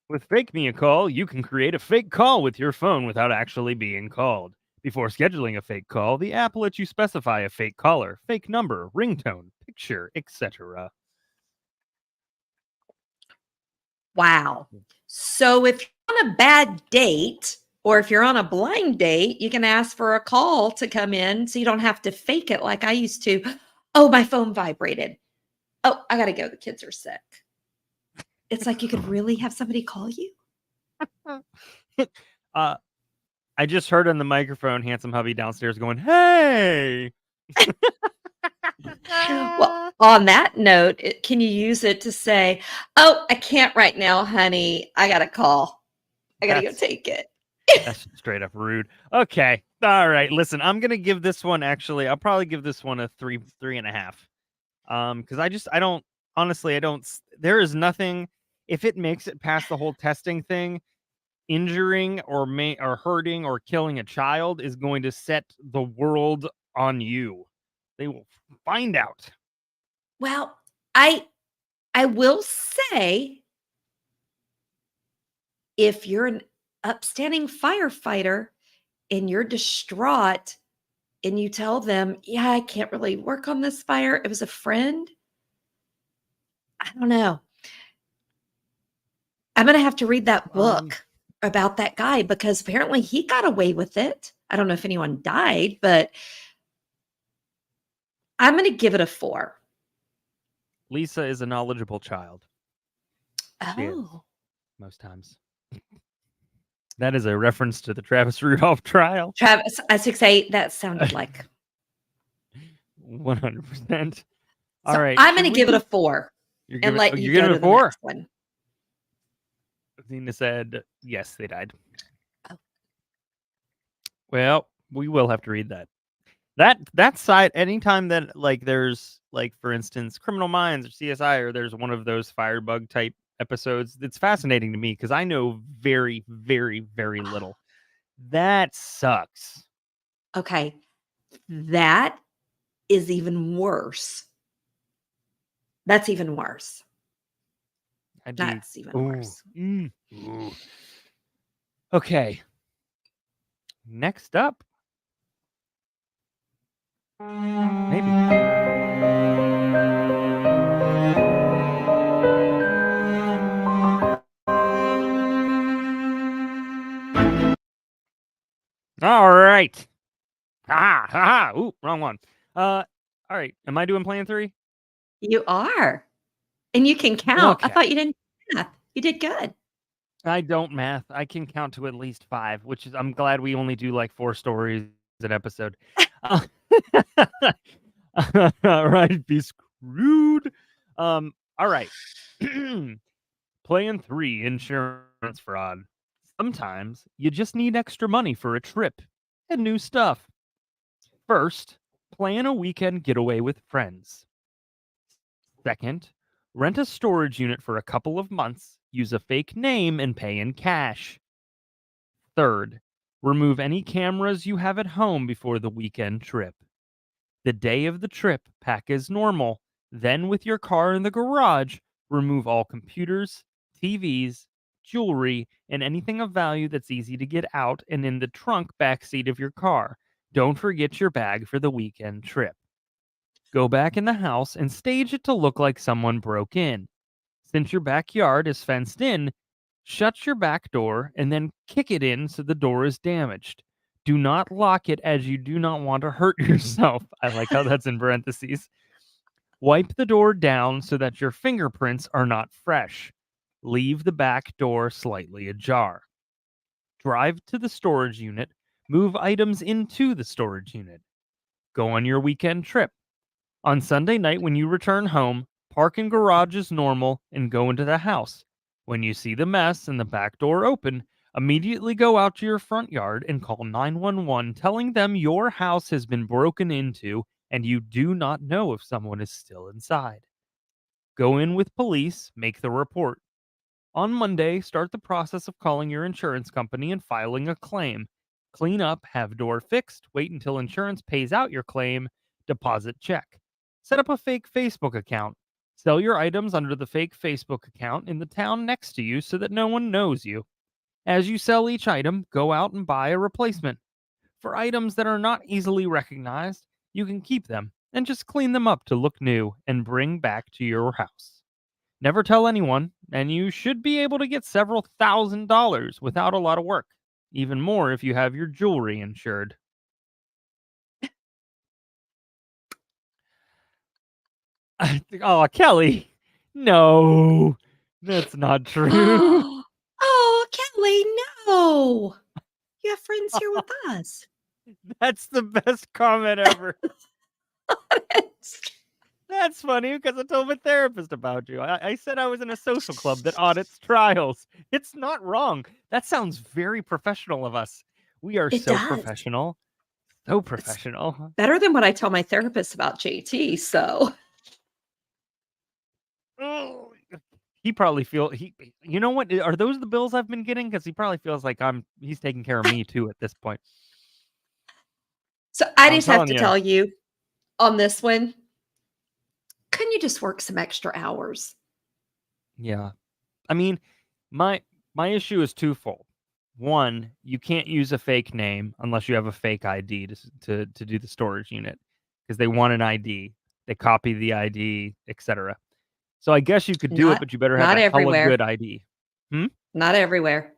S1: With Fake Me a Call, you can create a fake call with your phone without actually being called. Before scheduling a fake call, the app lets you specify a fake caller, fake number, ringtone, picture, etc.
S2: Wow. So if you're on a bad date or if you're on a blind date, you can ask for a call to come in so you don't have to fake it like I used to. Oh, my phone vibrated. Oh, I got to go. The kids are sick. It's like you could really have somebody call you.
S1: I just heard on the microphone, handsome hubby downstairs going, "Hey."
S2: Well, on that note, can you use it to say, "Oh, I can't right now, honey. I got a call. I got to go take it."
S1: That's straight up rude. Okay. All right. Listen, I'm gonna give this one actually. I'll probably give this one a 3.5. Because I don't honestly, I don't. There is nothing. If it makes it past the whole testing thing, injuring or hurting or killing a child is going to set the world on you. They will find out.
S2: Well, I will say, if you're an upstanding firefighter and you're distraught and you tell them, "Yeah, I can't really work on this fire. It was a friend." I don't know. I'm gonna have to read that book about that guy because apparently he got away with it. I don't know if anyone died, but I'm gonna give it a 4.
S1: Lisa is a knowledgeable child. She is,
S2: Oh.
S1: most times. That is a reference to the Travis Rudolph trial.
S2: Travis, 6'8", that sounded like
S1: 100%. All
S2: so
S1: right.
S2: I'm gonna give it a 4 and let you
S1: You're
S2: go
S1: giving
S2: to
S1: it
S2: the
S1: 4?
S2: next one.
S1: Athena said, yes, they died.
S2: Oh.
S1: Well, we will have to read that. That side, anytime that like there's like for instance Criminal Minds or CSI or there's one of those firebug type episodes, it's fascinating to me because I know very, very, very little. That sucks.
S2: Okay. That is even worse. That's even worse. That's even worse.
S1: Ooh. Okay. Next up. Maybe. All right. Ha ha. Ooh, wrong one. All right. Am I doing plan 3?
S2: You are. And you can count. I
S1: Okay.
S2: thought you didn't do math. You did good.
S1: I don't math. I can count to at least 5, which is I'm glad we only do like 4 stories an episode. Uh, all right, be screwed. All right. Plan 3, insurance fraud. Sometimes you just need extra money for a trip and new stuff. First, plan a weekend getaway with friends. Second, rent a storage unit for a couple of months, use a fake name, and pay in cash. Third, remove any cameras you have at home before the weekend trip. The day of the trip, pack as normal. Then, with your car in the garage, remove all computers, TVs, jewelry, and anything of value that's easy to get out and in the trunk backseat of your car. Don't forget your bag for the weekend trip. Go back in the house and stage it to look like someone broke in. Since your backyard is fenced in, shut your back door and then kick it in so the door is damaged. Do not lock it as you do not want to hurt yourself. I like how that's in parentheses. Wipe the door down so that your fingerprints are not fresh. Leave the back door slightly ajar. Drive to the storage unit. Move items into the storage unit. Go on your weekend trip. On Sunday night, when you return home, park in garage as normal and go into the house. When you see the mess and the back door open, immediately go out to your front yard and call 911, telling them your house has been broken into and you do not know if someone is still inside. Go in with police, make the report. On Monday, start the process of calling your insurance company and filing a claim. Clean up, have door fixed, wait until insurance pays out your claim, deposit check. Set up a fake Facebook account. Sell your items under the fake Facebook account in the town next to you so that no one knows you. As you sell each item, go out and buy a replacement. For items that are not easily recognized, you can keep them and just clean them up to look new and bring back to your house. Never tell anyone, and you should be able to get several $1,000s without a lot of work. Even more if you have your jewelry insured. Oh, Kelly. No, that's not true.
S2: Oh, Kelly, no. You have friends here with us.
S1: That's the best comment ever. That's funny because I told my therapist about you. I said I was in a social club that audits trials. It's not wrong. That sounds very professional of us. We are
S2: It
S1: so
S2: does.
S1: professional. So
S2: It's
S1: professional.
S2: better than what I tell my therapist about JT. So
S1: Oh, he probably you know what? Are those the bills I've been getting? Because he probably feels like he's taking care of me too at this point.
S2: so I
S1: I'm
S2: just have
S1: telling
S2: to
S1: you.
S2: tell you on this one, couldn't you just work some extra hours?
S1: Yeah. I mean, my my issue is twofold. One, you can't use a fake name unless you have a fake ID to do the storage unit because they want an ID. They copy the ID, etc. So I guess you could do it,
S2: Not
S1: but you better have
S2: not
S1: a hella
S2: everywhere.
S1: good ID. Hmm?
S2: Not everywhere.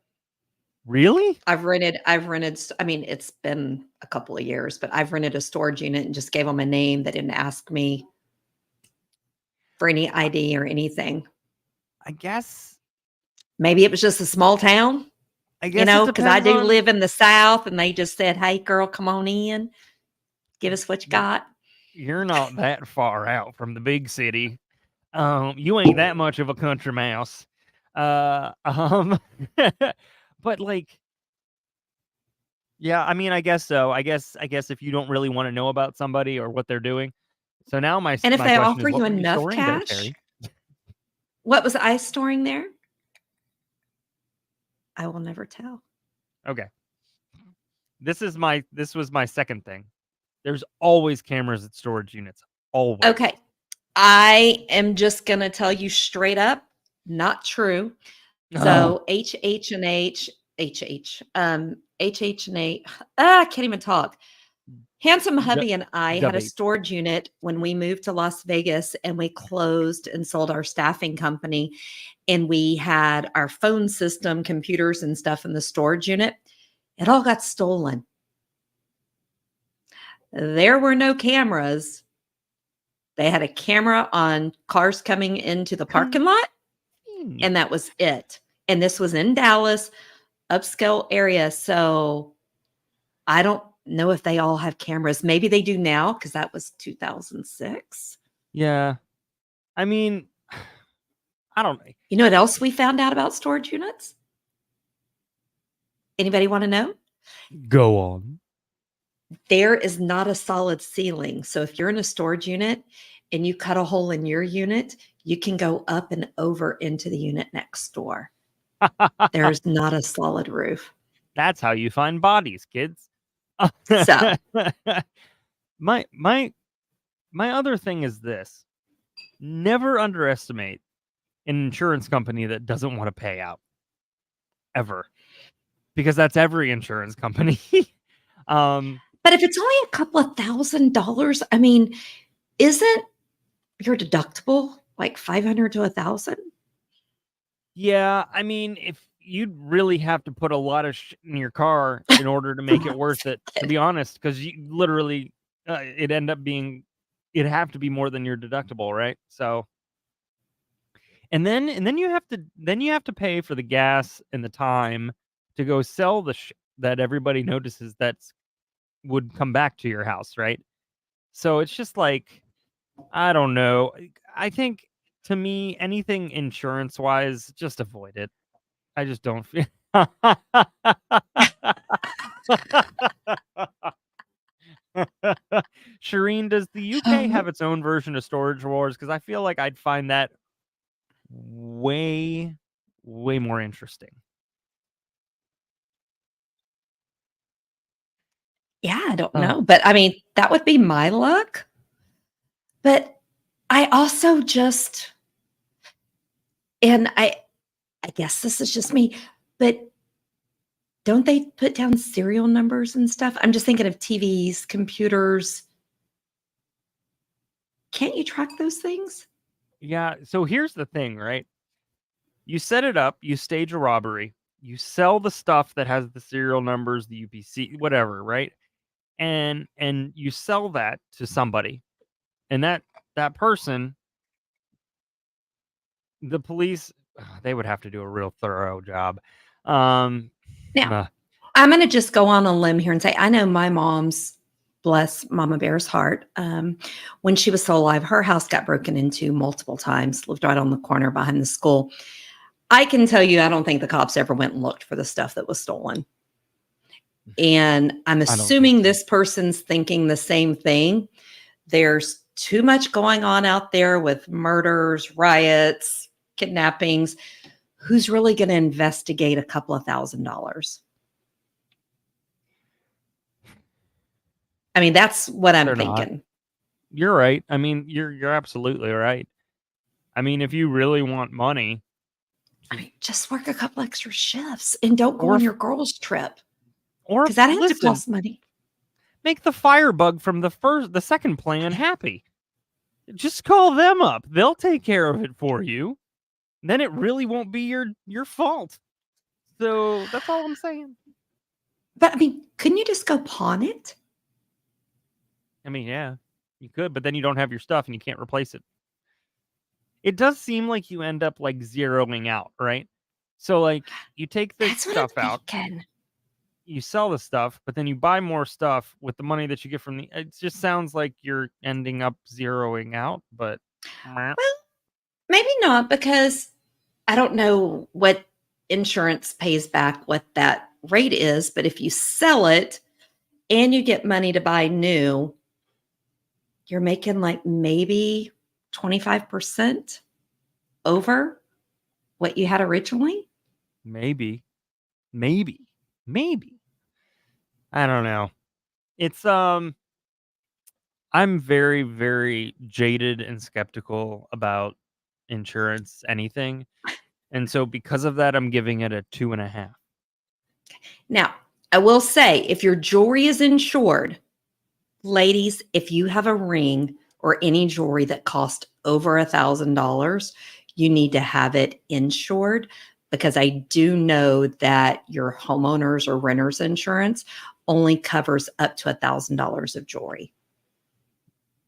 S1: Really?
S2: I mean, it's been a couple of years, but I've rented a storage unit and just gave them a name. They didn't ask me for any
S1: I,
S2: ID or anything.
S1: I guess
S2: Maybe it was just a small town,
S1: I guess it
S2: because I
S1: depends
S2: do
S1: on
S2: live in the South and they just said, "Hey, girl, come on in. Give us what you
S1: y-
S2: got."
S1: you're not that far out from the big city. You ain't that much of a country mouse. Uh, um, but like, yeah, I mean, I guess so. I guess if you don't really want to know about somebody or what they're doing. So now
S2: And if
S1: my
S2: they
S1: question is,
S2: offer
S1: what
S2: you
S1: were you
S2: enough
S1: storing there,
S2: cash,
S1: Terry?
S2: what was I storing there? I will never tell.
S1: Okay, this was my second thing. There's always cameras at storage units. Always.
S2: Okay. I am just going to tell you straight up, not true.
S1: Oh,
S2: So H and H, I can't even talk. Handsome
S1: d-
S2: hubby and I had a
S1: debate.
S2: storage unit when we moved to Las Vegas and we closed and sold our staffing company. And we had our phone system, computers, and stuff in the storage unit. It all got stolen. There were no cameras. They had a camera on cars coming into the parking lot,
S1: Convenient.
S2: and that was it. And this was in Dallas, upscale area. So I don't know if they all have cameras. Maybe they do now because that was 2006.
S1: Yeah. I mean, I don't know.
S2: You know what else we found out about storage units? Anybody want to know?
S1: Go on.
S2: There is not a solid ceiling. So if you're in a storage unit and you cut a hole in your unit, you can go up and over into the unit next door. There's not a solid roof.
S1: That's how you find bodies, kids.
S2: So,
S1: my my my other thing is this. Never underestimate an insurance company that doesn't want to pay out ever. Because that's every insurance company. um
S2: but if it's only a couple of $1,000, I mean, isn't your deductible like 500 to 1,000?
S1: yeah, I mean, if you'd really have to put a lot of in your car in order to make it worth it, to be honest, because you literally it'd have to be more than your deductible, right? So and then you have to pay for the gas and the time to go sell the that everybody notices that's would come back to your house, right? So it's just like, I don't know. I think, to me, anything insurance wise, just avoid it. I just don't feel. Shireen, does the UK have its own version of Storage Wars? Because I feel like I'd find that way, way more interesting.
S2: Yeah, I don't
S1: Oh,
S2: know. But I mean, that would be my luck. But I also just, and I guess this is just me, but don't they put down serial numbers and stuff? I'm just thinking of TVs, computers. Can't you track those things?
S1: yeah. So here's the thing, right? You set it up, you stage a robbery, you sell the stuff that has the serial numbers, the UPC, whatever, right? And you sell that to somebody, and that person, the police, they would have to do a real thorough job. Um,
S2: Now,
S1: uh,
S2: I'm going to just go on a limb here and say I know my mom's. bless Mama Bear's heart. When she was still alive, her house got broken into multiple times, lived right on the corner behind the school. I can tell you, I don't think the cops ever went and looked for the stuff that was stolen. And I'm assuming this person's thinking the same thing. There's too much going on out there with murders, riots, kidnappings. Who's really going to investigate a couple of $1,000s? I mean, that's what I'm thinking.
S1: You're right. I mean, you're absolutely right. I mean, if you really want money,
S2: I mean, just work a couple extra shifts and don't go on your girls' trip.
S1: Or
S2: because that has to cost money.
S1: Make the firebug from the second plan happy. Just call them up. They'll take care of it for you. Then it really won't be your fault. So that's all I'm saying.
S2: But I mean, couldn't you just go pawn it?
S1: I mean, yeah, you could, but then you don't have your stuff and you can't replace it. It does seem like you end up like zeroing out, right? So like you take the stuff out, you sell the stuff, but then you buy more stuff with the money that you get from the. It just sounds like you're ending up zeroing out, but
S2: well, maybe not, because I don't know what insurance pays back, what that rate is. But if you sell it and you get money to buy new, you're making like maybe 25% over what you had originally.
S1: Maybe. I don't know. It's I'm very, very jaded and skeptical about insurance, anything. And so because of that, I'm giving it a 2.5.
S2: Now, I will say, if your jewelry is insured, ladies, if you have a ring or any jewelry that cost over $1,000, you need to have it insured, because I do know that your homeowners or renters insurance only covers up to $1,000 of jewelry.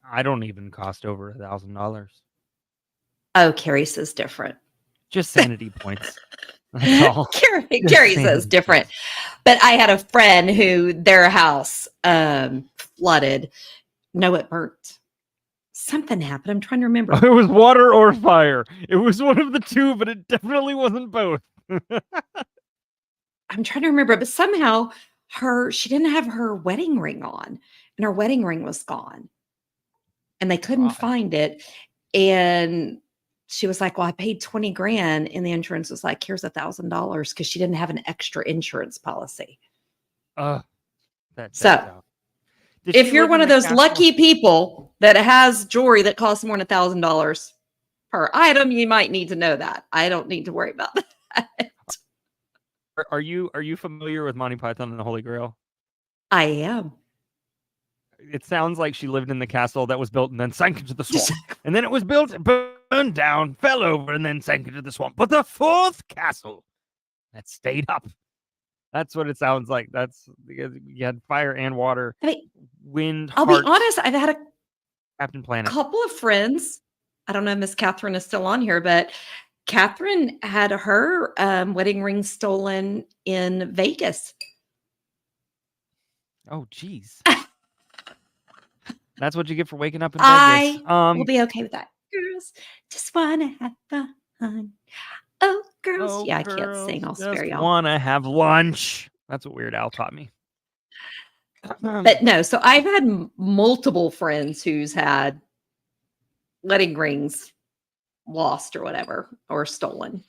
S1: I don't even cost over $1,000.
S2: Oh, Carrie says different.
S1: Just sanity points. That's all.
S2: Carrie says different. But I had a friend who their house flooded. No, it burnt. Something happened. I'm trying to remember.
S1: It was water or fire. It was one of the two, but it definitely wasn't both.
S2: I'm trying to remember, but somehow she didn't have her wedding ring on, and her wedding ring was gone. And they couldn't find it. And she was like, well, I paid 20 grand. And the insurance was like, here's $1,000, because she didn't have an extra insurance policy. So if you're one of those lucky people that has jewelry that costs more than $1,000 per item, you might need to know that. I don't need to worry about that.
S1: Are you familiar with Monty Python and the Holy Grail?
S2: I am.
S1: It sounds like she lived in the castle that was built and then sank into the swamp. And then it was built, burned down, fell over, and then sank into the swamp. But the fourth castle that stayed up. That's what it sounds like. That's because you had fire and water, wind.
S2: I'll be honest, I've had
S1: Captain Planet.
S2: Couple of friends. I don't know if Miss Catherine is still on here, but Catherine had her wedding ring stolen in Vegas.
S1: Oh, geez. That's what you get for waking up in
S2: Vegas. We'll be okay with that. Girls just want to have fun. Oh, girls. Yeah, girls, I can't sing. I'll spare y'all.
S1: Want to have lunch. That's what Weird Al taught me.
S2: But no, so I've had multiple friends who's had wedding rings lost or whatever, or stolen.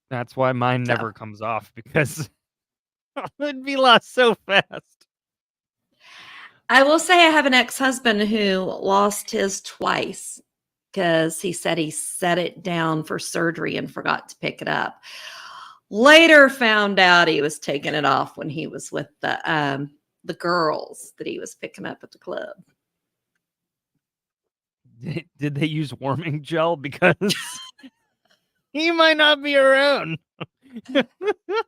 S1: That's why mine never comes off, because it'd be lost so fast.
S2: I will say I have an ex-husband who lost his twice because he said he set it down for surgery and forgot to pick it up. Later found out he was taking it off when he was with the girls that he was picking up at the club.
S1: Did they use warming gel? Because he might not be around.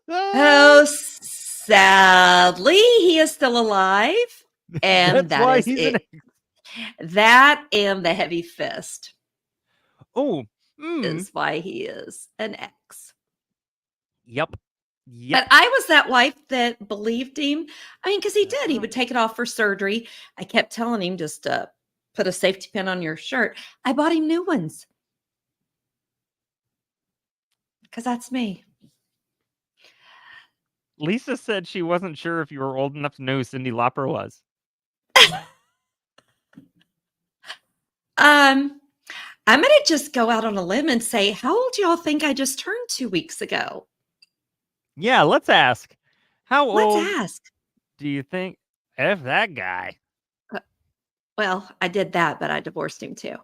S2: Oh, sadly, he is still alive. And that is it. That and the heavy fist.
S1: Oh,
S2: is why he is an ex.
S1: Yep. Yep.
S2: But I was that wife that believed him. I mean, because he did. He
S1: Uh-huh.
S2: would take it off for surgery. I kept telling him just put a safety pin on your shirt. I bought him new ones because that's me.
S1: Lisa said she wasn't sure if you were old enough to know who Cyndi Lauper was.
S2: I'm gonna just go out on a limb and say, how old do y'all think I just turned 2 weeks ago?
S1: Yeah, let's ask. How
S2: Let's
S1: old
S2: ask.
S1: do you think F that guy?
S2: Well, I did that, but I divorced him too.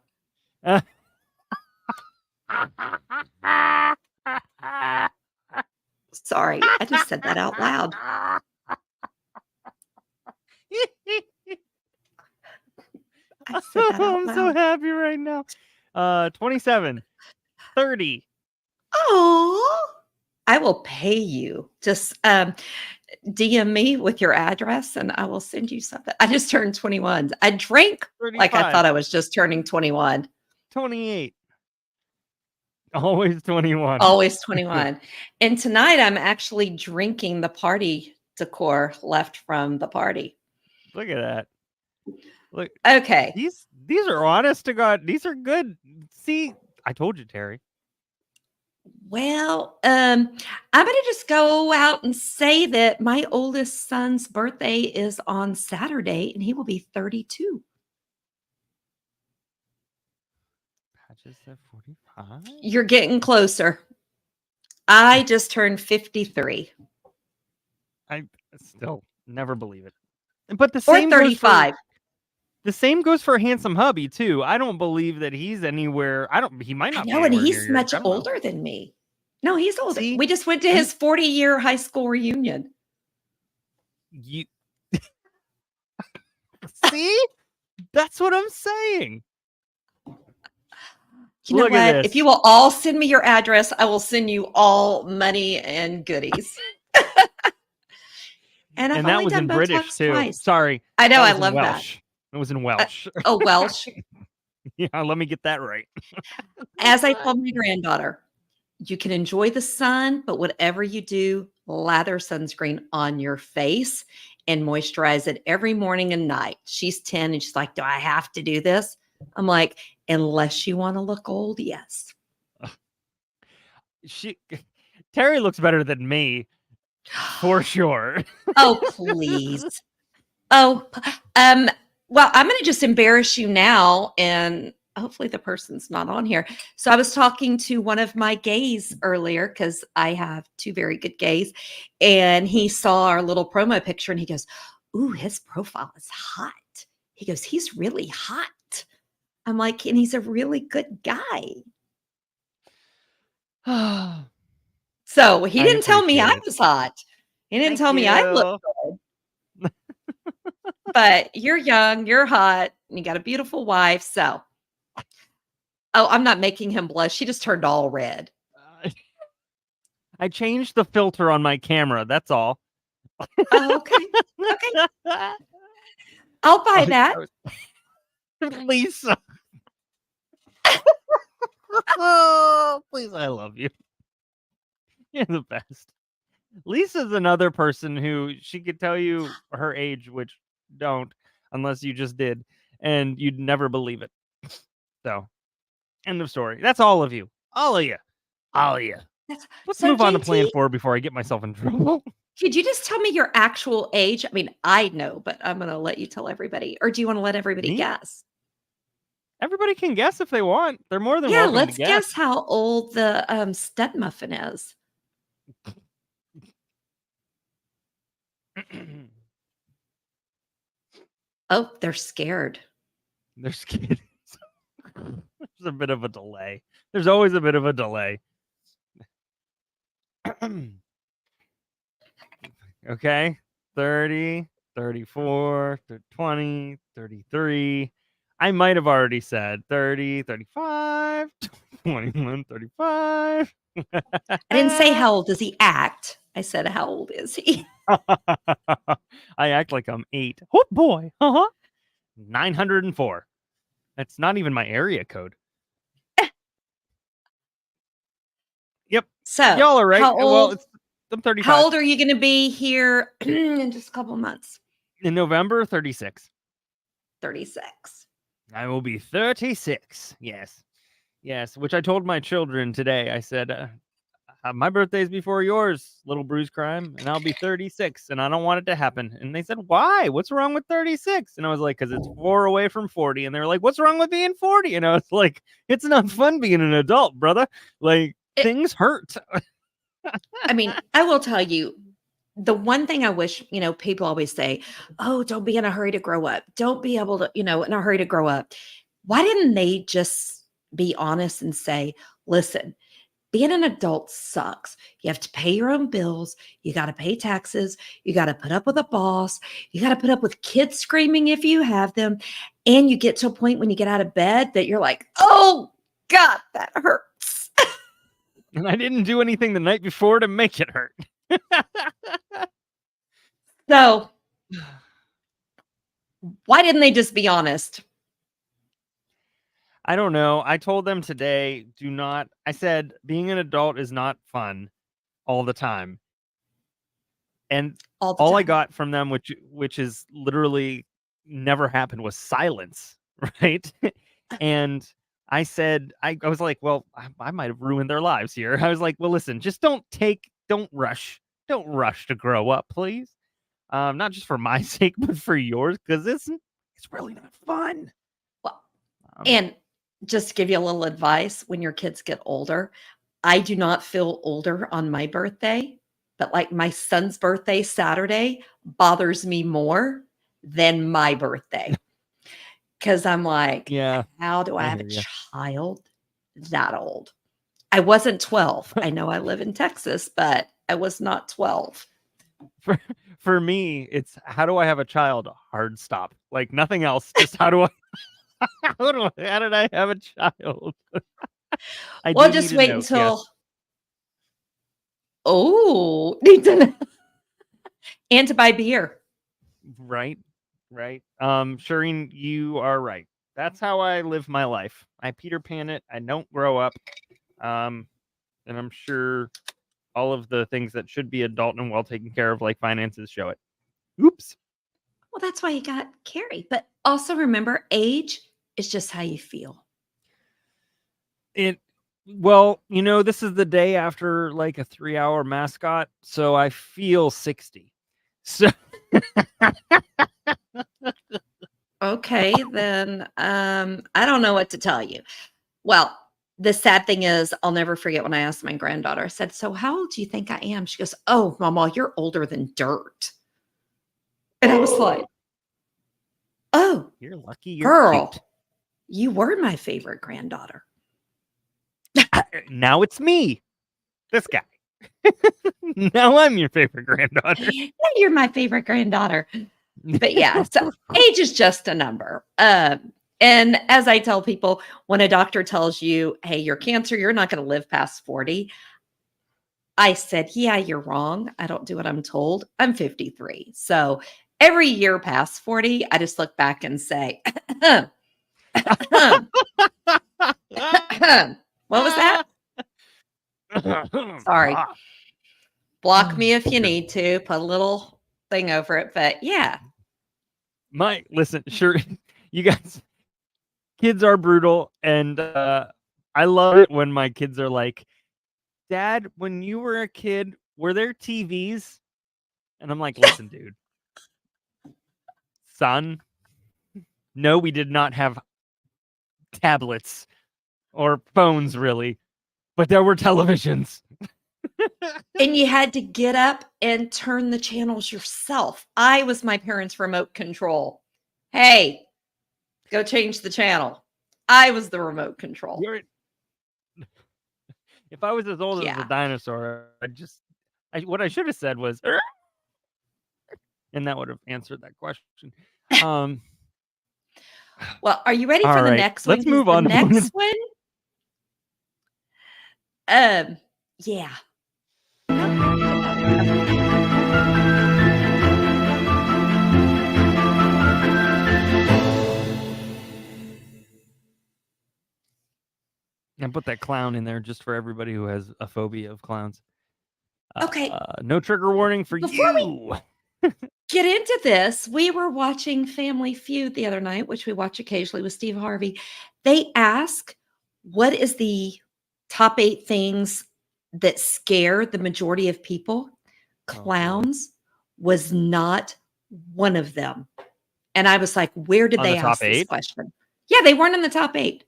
S2: Sorry, I just said that out loud. I said that out
S1: I'm so
S2: loud.
S1: happy right now. 27, 30.
S2: Oh, I will pay you. Just DM me with your address and I will send you something. I just turned 21. I drank like I
S1: 35,
S2: thought I was just turning 21.
S1: 28. Always 21.
S2: Always 21. And tonight I'm actually drinking the party decor left from the party.
S1: Look at that. Look,
S2: Okay.
S1: these are honest to God. These are good. See, I told you, Teri.
S2: Well, I'm going to just go out and say that my oldest son's birthday is on Saturday and he will be 32.
S1: Patches at 45.
S2: You're getting closer. I just turned 53
S1: I still never believe it. But the
S2: or
S1: same goes for
S2: 35.
S1: the same goes for handsome hubby too. I don't believe that he's anywhere. He might
S2: I
S1: not be
S2: know, and
S1: anywhere near
S2: he's
S1: your age.
S2: much
S1: I don't know.
S2: older than me. No, he's older.
S1: See,
S2: We just went to
S1: you,
S2: his 40-year high school reunion.
S1: you see, that's what I'm saying.
S2: You know
S1: Look at
S2: what?
S1: this.
S2: If you will all send me your address, I will send you all money and goodies. And I've
S1: And that
S2: only
S1: was
S2: done
S1: in British
S2: Botox
S1: too.
S2: twice.
S1: Sorry,
S2: I know,
S1: that
S2: I
S1: was in
S2: love that.
S1: Welsh. It was in Welsh.
S2: Oh, Welsh.
S1: Yeah, let me get that right.
S2: As I told my granddaughter, you can enjoy the sun, but whatever you do, lather sunscreen on your face and moisturize it every morning and night. She's 10 and she's like, do I have to do this? I'm like, unless you want to look old, yes.
S1: Teri looks better than me for sure.
S2: Oh, please. Oh, well, I'm going to just embarrass you now, and hopefully the person's not on here. So I was talking to one of my gays earlier because I have two very good gays, and he saw our little promo picture, and he goes, "Ooh, his profile is hot." He goes, "He's really hot." I'm like, and he's a really good guy. So he
S1: I
S2: didn't tell me
S1: appreciate
S2: I
S1: it.
S2: was hot. He didn't
S1: Thank
S2: tell me I looked
S1: you.
S2: good. But you're young, you're hot, and you got a beautiful wife. So, oh, I'm not making him blush. She just turned all red.
S1: I changed the filter on my camera. That's all.
S2: Oh, okay. Okay. I'll buy that.
S1: Lisa. Oh, please, I love you. You're the best. Lisa's another person who she could tell you her age, which don't, unless you just did, and you'd never believe it. So, end of story. That's all of you. All of you. All of you. Let's
S2: So,
S1: move on to plan
S2: JT,
S1: 4 before I get myself in trouble.
S2: could you just tell me your actual age? I mean, I know, but I'm going to let you tell everybody. Or do you want to let everybody
S1: Me?
S2: guess?
S1: Everybody can guess if they want. They're more than
S2: Yeah,
S1: welcome to
S2: let's
S1: guess.
S2: guess how old the stud muffin is. Oh, they're scared.
S1: They're scared. There's a bit of a delay. There's always a bit of a delay. Okay. 30, 34, 20, 33. I might have already said 30, 35, 21, 35.
S2: I didn't say how old does he act. I said, how old is he?
S1: I act like I'm 8. Oh boy. 904. That's not even my area code. Yep.
S2: So,
S1: Y'all are right.
S2: how
S1: Well,
S2: old?
S1: I'm 35.
S2: How old are you going to be here in just a couple of months?
S1: In November, 36.
S2: 36.
S1: I will be 36. Yes. Yes. Which I told my children today. I said, my birthday's before yours, little Bruce Crime, and I'll be 36, and I don't want it to happen. And they said, why? What's wrong with 36? And I was like, because it's 4 away from 40. And they were like, what's wrong with being 40? And I was like, it's not fun being an adult, brother. Like, things hurt.
S2: I mean, I will tell you, the one thing I wish, people always say, oh, don't be in a hurry to grow up. Don't be able to, in a hurry to grow up. Why didn't they just be honest and say, listen, being an adult sucks. You have to pay your own bills. You got to pay taxes. You got to put up with a boss. You got to put up with kids screaming if you have them. And you get to a point when you get out of bed that you're like, oh, God, that hurts.
S1: And I didn't do anything the night before to make it hurt.
S2: So, why didn't they just be honest?
S1: I don't know. I told them today, I said, being an adult is not fun all the time. And all I got from them, which is literally never happened, was silence, right? And I said, I was like, well, I might have ruined their lives here. I was like, well, listen, just don't rush to grow up, please. Not just for my sake, but for yours, because it's really not fun.
S2: Well, and just to give you a little advice, when your kids get older, I do not feel older on my birthday, but like my son's birthday Saturday bothers me more than my birthday. Because I'm like,
S1: yeah,
S2: how do I have a child that old? I wasn't 12. I know I live in Texas, but I was not 12.
S1: For me, it's how do I have a child? Hard stop. Like nothing else. Just how do I how did I have a child?
S2: Well, just wait until need to know. And to buy beer.
S1: Right. Shireen, you are right. That's how I live my life. I Peter Pan it. I don't grow up. And I'm sure all of the things that should be adult and well taken care of, like finances, show it. Oops.
S2: Well, that's why you got Carrie. But also remember, age is just how you feel.
S1: Well, this is the day after like a 3-hour mascot, so I feel 60. So
S2: okay, then I don't know what to tell you. Well, the sad thing is, I'll never forget when I asked my granddaughter, I said, so how old do you think I am? She goes, oh, Mama, you're older than dirt. And I was like, oh,
S1: you're lucky you're
S2: girl,
S1: cute.
S2: You were my favorite granddaughter.
S1: Now it's me, this guy. Now I'm your favorite granddaughter.
S2: Now you're my favorite granddaughter. But yeah, so age is just a number. And as I tell people, when a doctor tells you, hey, you're cancer, you're not going to live past 40. I said, yeah, you're wrong. I don't do what I'm told. I'm 53. So every year past 40, I just look back and say, what was that? Sorry. Block me if you need to. Put a little thing over it. But yeah.
S1: Listen, sure, you guys, kids are brutal. And I love it when my kids are like, Dad, when you were a kid, were there TVs? And I'm like, listen, dude. Son, no, we did not have tablets or phones, really. But there were televisions.
S2: And you had to get up and turn the channels yourself. I was my parents' remote control. Hey, go change the channel. I was the remote control.
S1: If I was as old as a dinosaur, what I should have said was, and that would have answered that question.
S2: Well, are you ready for the next one?
S1: Let's move on.
S2: The next one? Yeah.
S1: And put that clown in there just for everybody who has a phobia of clowns.
S2: Okay,
S1: No trigger warning for
S2: before we
S1: you.
S2: get into this, we were watching Family Feud the other night, which we watch occasionally with Steve Harvey. They ask, what is the top 8 things that scare the majority of people?
S1: Oh, boy.
S2: Clowns was not one of them. And I was like, where did
S1: On
S2: they
S1: the top
S2: ask this
S1: 8?
S2: question? Yeah, they weren't in the top 8.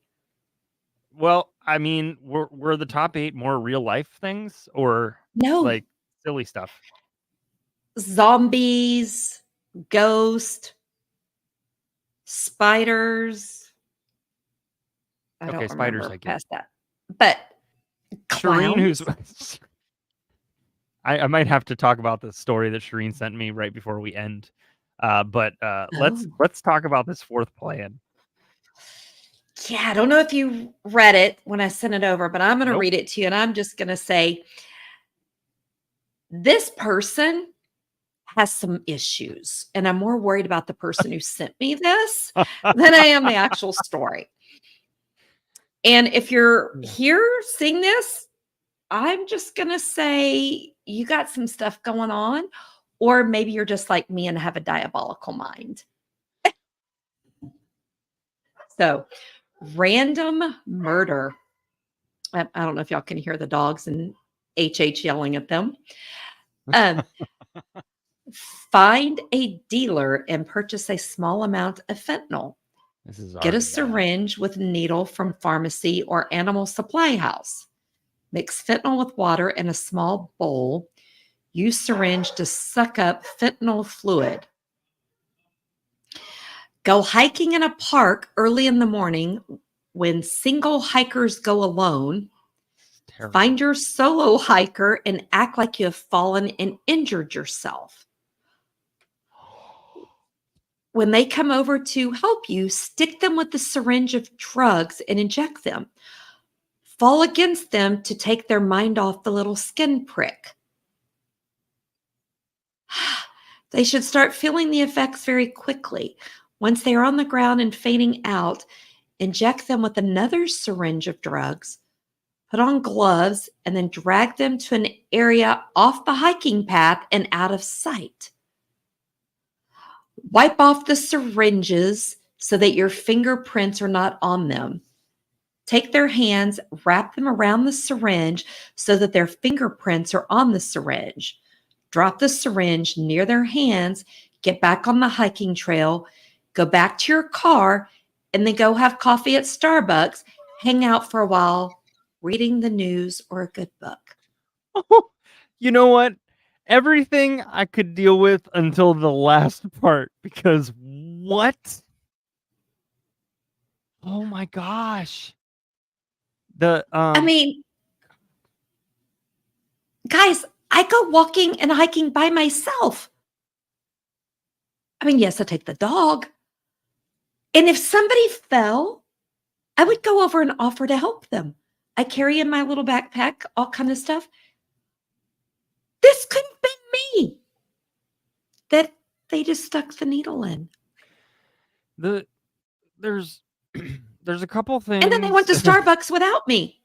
S1: Well, I mean, were the top 8 more real life things or
S2: No,
S1: like silly stuff?
S2: zombies, ghost, spiders. I
S1: Okay,
S2: don't
S1: spiders,
S2: remember
S1: I get.
S2: past that. But
S1: Shireen, who's
S2: clowns?
S1: I might have to talk about the story that Shireen sent me right before we end. But
S2: Oh.
S1: let's talk about this 4th plan.
S2: Yeah, I don't know if you read it when I sent it over, but I'm going to
S1: Nope.
S2: read it to you. And I'm just going to say this person has some issues. And I'm more worried about the person who sent me this than I am the actual story. And if you're here seeing this, I'm just going to say you got some stuff going on, or maybe you're just like me and have a diabolical mind. So, random murder. I don't know if y'all can hear the dogs and HH yelling at them. Um, find a dealer and purchase a small amount of fentanyl.
S1: This is
S2: Get a
S1: already bad.
S2: syringe with needle from pharmacy or animal supply house. Mix fentanyl with water in a small bowl. Use syringe to suck up fentanyl fluid. Go hiking in a park early in the morning when single hikers go alone.
S1: Terrible.
S2: Find your solo hiker and act like you have fallen and injured yourself. When they come over to help you, stick them with the syringe of drugs and inject them. Fall against them to take their mind off the little skin prick. They should start feeling the effects very quickly. Once they are on the ground and fading out, inject them with another syringe of drugs, put on gloves, and then drag them to an area off the hiking path and out of sight. Wipe off the syringes so that your fingerprints are not on them. Take their hands, wrap them around the syringe so that their fingerprints are on the syringe. Drop the syringe near their hands, get back on the hiking trail, go back to your car, and then go have coffee at Starbucks, hang out for a while, reading the news or a good book.
S1: You know what? Everything I could deal with until the last part because what? Oh my gosh. The
S2: I mean, guys, I go walking and hiking by myself. I mean, yes, I take the dog. And if somebody fell, I would go over and offer to help them. I carry in my little backpack all kind of stuff. This could have been me that they just stuck the needle in.
S1: there's there's a couple things.
S2: And then they went to Starbucks without me.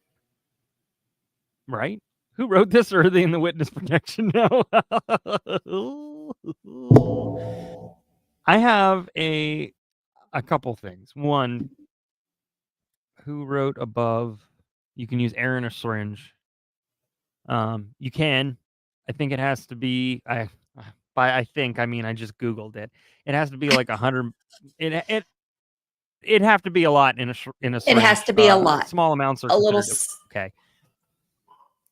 S1: Right? Who wrote this? Or are they in the witness protection now? I have a couple things. One, who wrote above? You can use air in a syringe. You can. I think it has to be. I think. I mean, I just Googled it. It has to be like 100. It'd have to be a lot in a syringe.
S2: It has to be a lot.
S1: Small amounts are
S2: A little.
S1: okay.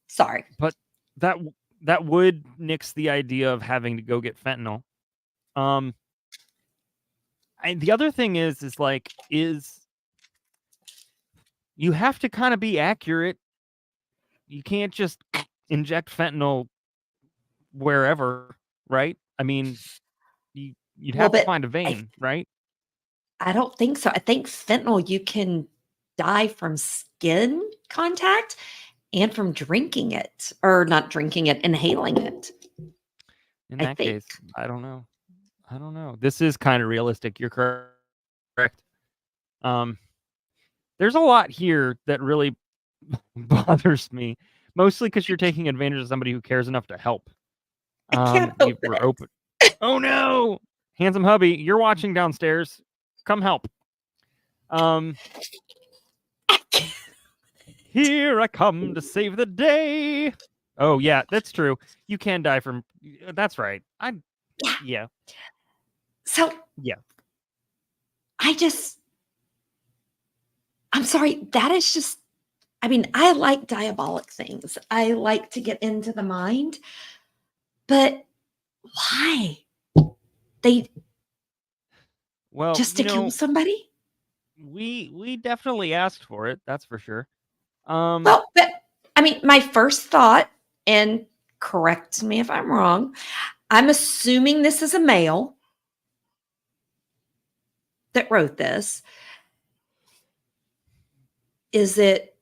S2: Sorry.
S1: But that would nix the idea of having to go get fentanyl. The other thing is you have to kind of be accurate. You can't just inject fentanyl wherever, right? I mean, you'd have to find a vein, right?
S2: I don't think so. I think fentanyl, you can die from skin contact and from drinking it, or not drinking it, inhaling it.
S1: In that case, I don't know. This is kind of realistic. You're correct. There's a lot here that really bothers me, Mostly because you're taking advantage of somebody who cares enough to help.
S2: I can't open
S1: We're
S2: it.
S1: open. Oh no, handsome hubby, you're watching downstairs. Come help. Here I come to save the day. Oh yeah, that's true. You can die from. That's right. Yeah.
S2: So
S1: Yeah.
S2: I'm sorry. That is just. I mean, I like diabolic things. I like to get into the mind, but why? They
S1: Well,
S2: just to kill somebody?
S1: we definitely asked for it. That's for sure.
S2: Well, but I mean, my first thought, and correct me if I'm wrong, I'm assuming this is a male that wrote this. Is it,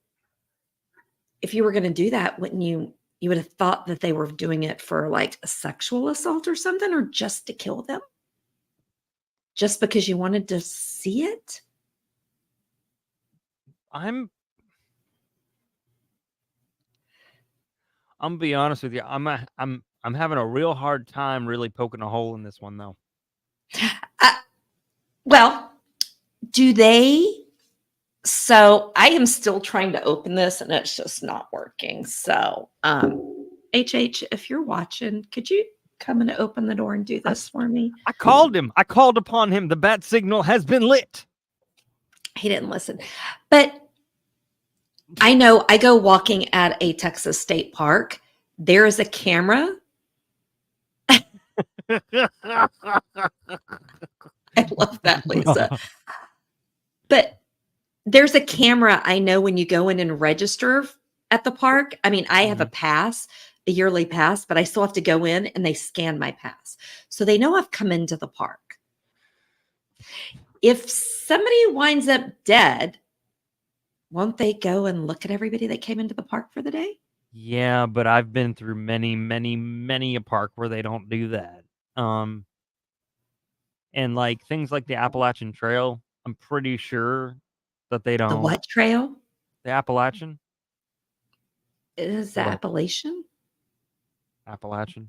S2: if you were going to do that, wouldn't you would have thought that they were doing it for like a sexual assault or something, or just to kill them? Just because you wanted to see it?
S1: I'm gonna be honest with you. I'm having a real hard time really poking a hole in this one though.
S2: Well, do they? So I am still trying to open this and it's just not working. So, HH, if you're watching, could you come and open the door and do this for me?
S1: I called him. I called upon him. The bat signal has been lit.
S2: He didn't listen. But I know I go walking at a Texas state park. There is a camera. I love that, Lisa. But there's a camera. I know when you go in and register at the park. I mean, I have a pass, a yearly pass, but I still have to go in and they scan my pass. So they know I've come into the park. If somebody winds up dead, won't they go and look at everybody that came into the park for the day?
S1: Yeah, but I've been through many a park where they don't do that. And like things like the Appalachian Trail, I'm pretty sure that they don't.
S2: The what trail?
S1: The Appalachian?
S2: Is the Appalachian?
S1: Appalachian.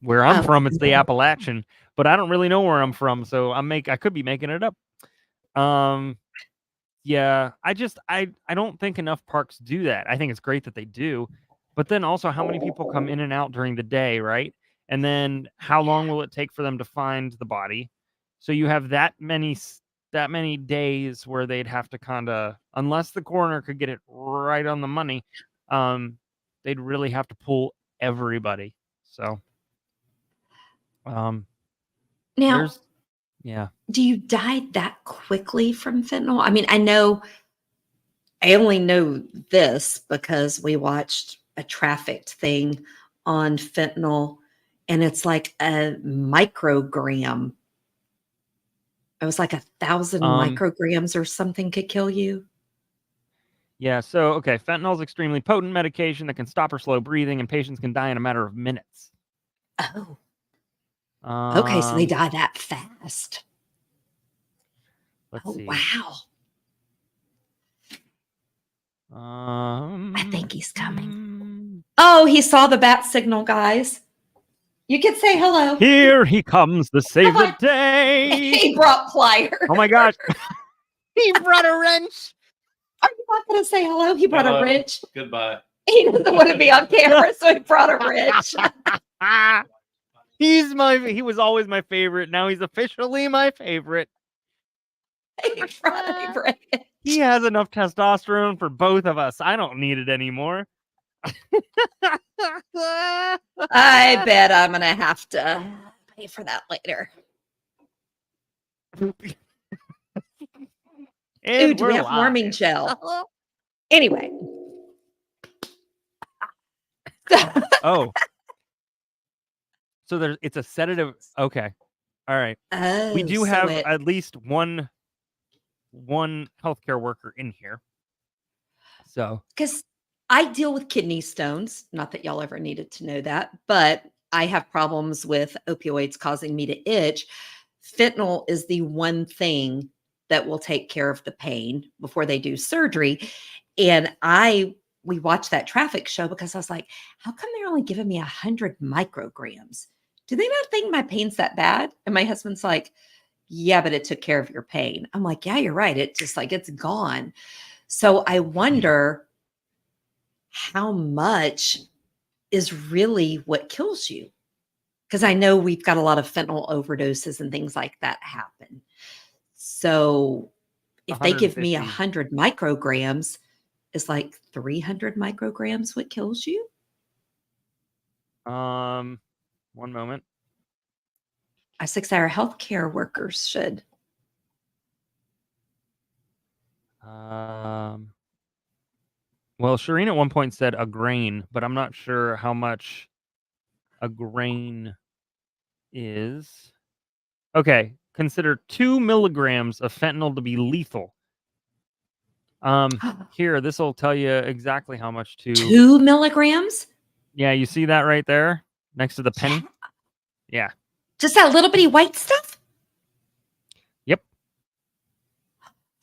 S1: Where I'm from, it's the Appalachian, but I don't really know where I'm from, so I could be making it up. Yeah, I don't think enough parks do that. I think it's great that they do, but then also how many people come in and out during the day, right? And then how long will it take for them to find the body? So you have that many days where they'd have to kind of, unless the coroner could get it right on the money, they'd really have to pull everybody. So,
S2: now,
S1: yeah.
S2: Do you die that quickly from fentanyl? I mean, I only know this because we watched a trafficked thing on fentanyl, and it's like a microgram. It was like 1,000 micrograms or something could kill you.
S1: Yeah, so, okay, fentanyl is extremely potent medication that can stop or slow breathing, and patients can die in a matter of minutes.
S2: Oh. Okay, so they die that fast.
S1: Let's see.
S2: Wow. I think he's coming. Oh, he saw the bat signal, guys. You can say hello.
S1: Here he comes to save the day.
S2: He brought pliers.
S1: Oh my gosh. He brought a wrench.
S2: Are you not going to say hello? He brought a wrench.
S3: Goodbye.
S2: He doesn't want to be on camera, so he brought a wrench.
S1: He was always my favorite. Now he's officially my favorite.
S2: He brought a wrench.
S1: He has enough testosterone for both of us. I don't need it anymore.
S2: I bet I'm going to have to pay for that later. Ooh, do we have warming gel? Anyway.
S1: Oh. So it's a sedative. Okay. All right.
S2: Oh,
S1: we do have at least one healthcare worker in here. So,
S2: because I deal with kidney stones, not that y'all ever needed to know that, but I have problems with opioids causing me to itch. Fentanyl is the one thing that will take care of the pain before they do surgery. And I we watched that traffic show because I was like, how come they're only giving me 100 micrograms? Do they not think my pain's that bad? And my husband's like, yeah, but it took care of your pain. I'm like, yeah, you're right. It just like, it's gone. So I wonder how much is really what kills you. Because I know we've got a lot of fentanyl overdoses and things like that happen. So if they give me
S1: 150.
S2: 100 micrograms, is like 300 micrograms what kills you?
S1: One moment.
S2: I 6-hour healthcare workers should.
S1: Well, Shireen at one point said a grain, but I'm not sure how much a grain is. Okay, consider 2 milligrams of fentanyl to be lethal. Here, this will tell you exactly how much to.
S2: 2 milligrams?
S1: Yeah, you see that right there next to the penny? Yeah.
S2: Just that little bitty white stuff?
S1: Yep.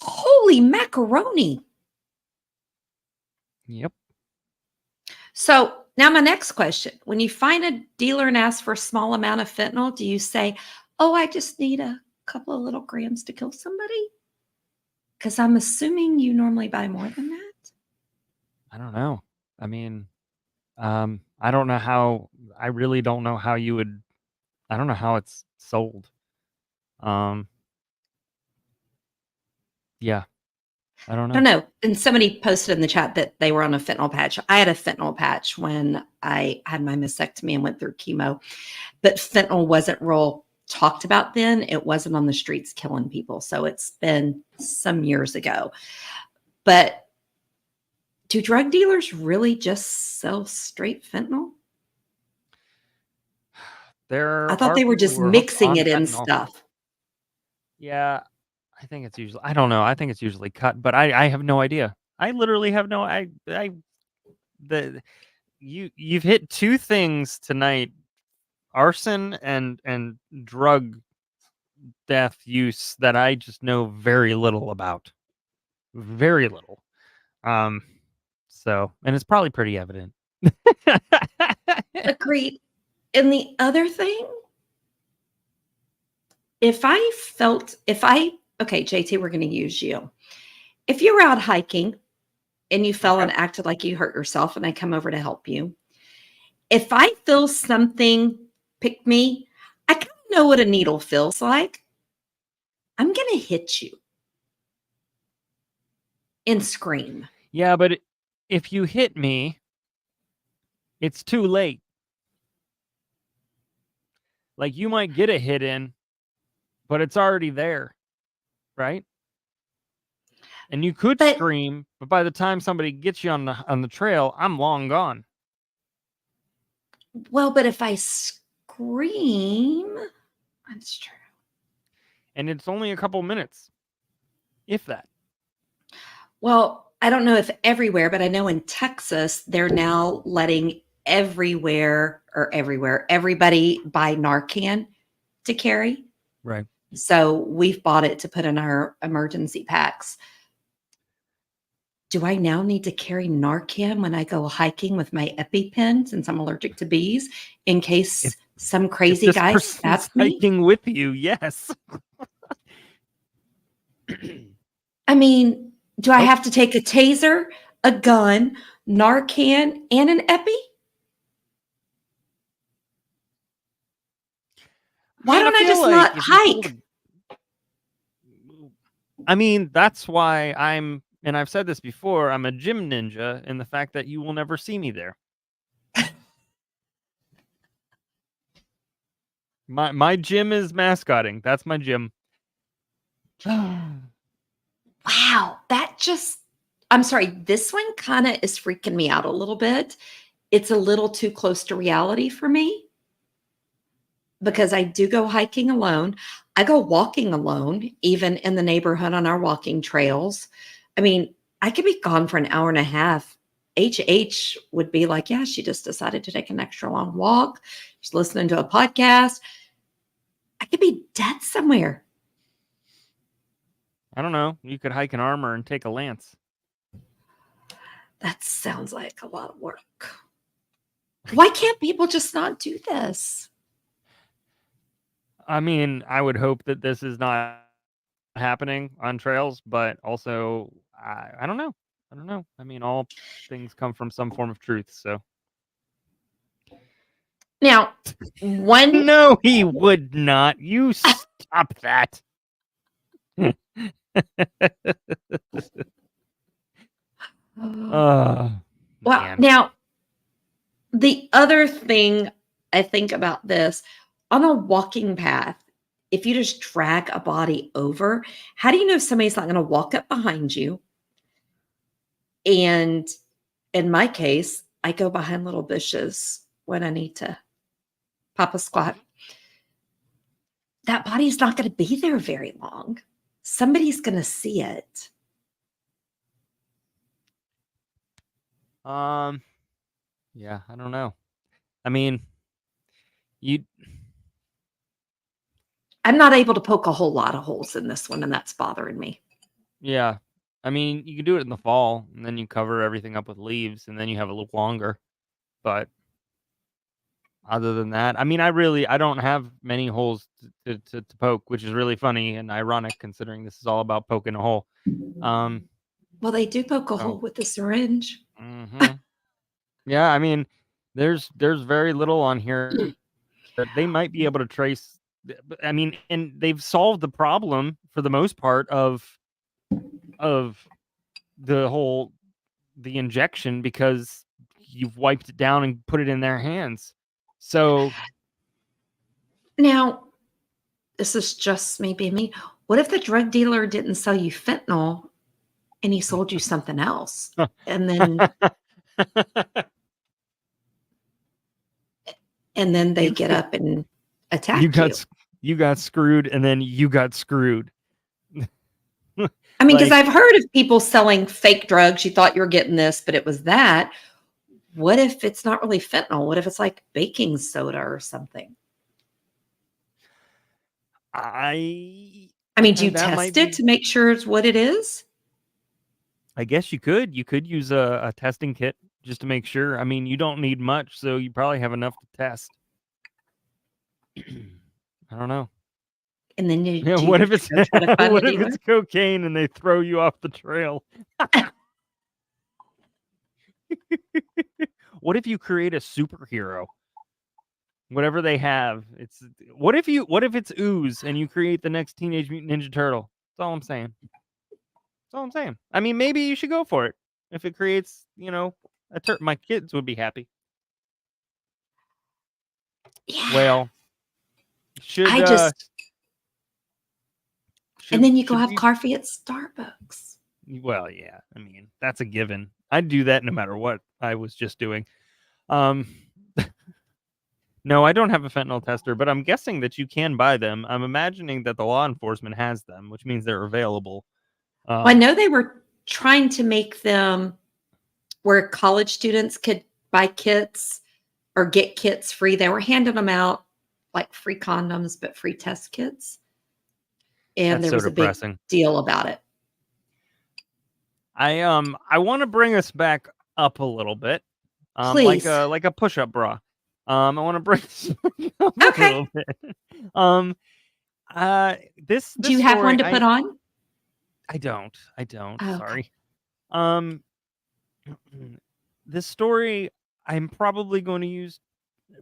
S2: Holy macaroni.
S1: Yep.
S2: So now my next question, when you find a dealer and ask for a small amount of fentanyl, do you say, oh, I just need a couple of little grams to kill somebody? Because I'm assuming you normally buy more than that.
S1: I don't know. I mean, I don't know how. I really don't know how you would. I don't know how it's sold. Yeah, I don't
S2: I
S1: know.
S2: don't know. And somebody posted in the chat that they were on a fentanyl patch. I had a fentanyl patch when I had my mastectomy and went through chemo, but fentanyl wasn't real talked about then. It wasn't on the streets killing people. So it's been some years ago. But do drug dealers really just sell straight fentanyl?
S1: There
S2: I thought
S1: are
S2: they were
S1: people
S2: just
S1: who are hooked
S2: mixing
S1: on
S2: it in
S1: fentanyl.
S2: stuff.
S1: Yeah, I think it's usually. I don't know. I think it's usually cut, but I have no idea. I literally have no. You've hit two things tonight: arson and drug death use that I just know very little about. Very little. So, and it's probably pretty evident.
S2: Agreed. And the other thing, okay, JT, we're going to use you. If you were out hiking and you fell and acted like you hurt yourself and I come over to help you, if I feel something pick me, I kind of know what a needle feels like. I'm going to hit you and scream.
S1: Yeah, but if you hit me, it's too late. Like you might get a hit in, but it's already there, right? And you could scream, but by the time somebody gets you on the trail, I'm long gone.
S2: Well, but if I scream, that's true.
S1: And it's only a couple minutes, if that.
S2: Well, I don't know if everywhere, but I know in Texas, they're now letting everybody buy Narcan to carry.
S1: Right.
S2: So we've bought it to put in our emergency packs. Do I now need to carry Narcan when I go hiking with my EpiPen since I'm allergic to bees in case some crazy guy stabs me?
S1: Hiking with you, yes.
S2: I mean, do I have to take a taser, a gun, Narcan, and an Epi? Why don't I just not hike?
S1: I mean, that's why and I've said this before, I'm a gym ninja in the fact that you will never see me there. My gym is mascotting. That's my gym.
S2: Wow, I'm sorry, this one kind of is freaking me out a little bit. It's a little too close to reality for me because I do go hiking alone. I go walking alone, even in the neighborhood on our walking trails. I mean, I could be gone for an hour and a half. HH would be like, yeah, she just decided to take an extra long walk. She's listening to a podcast. I could be dead somewhere.
S1: I don't know. You could hike an armor and take a lance.
S2: That sounds like a lot of work. Why can't people just not do this?
S1: I mean, I would hope that this is not happening on trails, but also I don't know. I don't know. I mean, all things come from some form of truth. So
S2: Now, one
S1: no, he would not. You stop that. Oh
S2: well,
S1: man.
S2: now the other thing I think about this on a walking path, if you just drag a body over, how do you know somebody's not going to walk up behind you? And in my case, I go behind little bushes when I need to pop a squat. That body's not going to be there very long. Somebody's going to see it.
S1: Yeah, I don't know. I mean, you
S2: I'm not able to poke a whole lot of holes in this one, and that's bothering me.
S1: yeah. I mean, you can do it in the fall and then you cover everything up with leaves and then you have a little longer. But other than that, I mean, I don't have many holes to poke, which is really funny and ironic considering this is all about poking a hole.
S2: Well, they do poke a
S1: So,
S2: hole with the syringe.
S1: mhm. Yeah, I mean, there's very little on here that they might be able to trace. I mean, and they've solved the problem for the most part of the injection because you've wiped it down and put it in their hands. So
S2: Now, this is just maybe me. What if the drug dealer didn't sell you fentanyl and he sold you something else? And then they
S1: you
S2: get up and
S1: you
S2: attack
S1: got
S2: you.
S1: you got screwed and then you got screwed.
S2: I mean, because
S1: Like,
S2: I've heard of people selling fake drugs. You thought you were getting this, but it was that. What if it's not really fentanyl? What if it's like baking soda or something?
S1: I
S2: I mean, do you
S1: that might
S2: test it
S1: be.
S2: to make sure it's what it is?
S1: I guess you could use a testing kit just to make sure. I mean, you don't need much, so you probably have enough to test. I don't know.
S2: And then
S1: Yeah,
S2: do you
S1: what
S2: have
S1: if
S2: to
S1: it's
S2: go try to find the
S1: what if
S2: dealer?
S1: it's cocaine and they throw you off the trail? What if you create a superhero? Whatever they have, it's what if it's ooze and you create the next Teenage Mutant Ninja Turtle? That's all I'm saying. That's all I'm saying. I mean, maybe you should go for it. If it creates, my kids would be happy.
S2: Yeah.
S1: Well, should
S2: I just and then you go
S1: should
S2: have
S1: we
S2: coffee at Starbucks.
S1: well, yeah. I mean, that's a given. I'd do that no matter what I was just doing. Um no, I don't have a fentanyl tester, but I'm guessing that you can buy them. I'm imagining that the law enforcement has them, which means they're available.
S2: Well, I
S1: Um
S2: know they were trying to make them where college students could buy kits or get kits free. They were handing them out like free condoms, but free test kits. And
S1: that's
S2: there
S1: so
S2: was a big
S1: depressing.
S2: deal about it.
S1: I want to bring us back up a little bit.
S2: Please.
S1: Like a push-up bra. I want to bring us back up a
S2: Okay.
S1: little bit. Um
S2: Do
S1: this
S2: you have one
S1: story
S2: to put on?
S1: I don't,
S2: Oh, okay.
S1: sorry. Um this story I'm probably going to use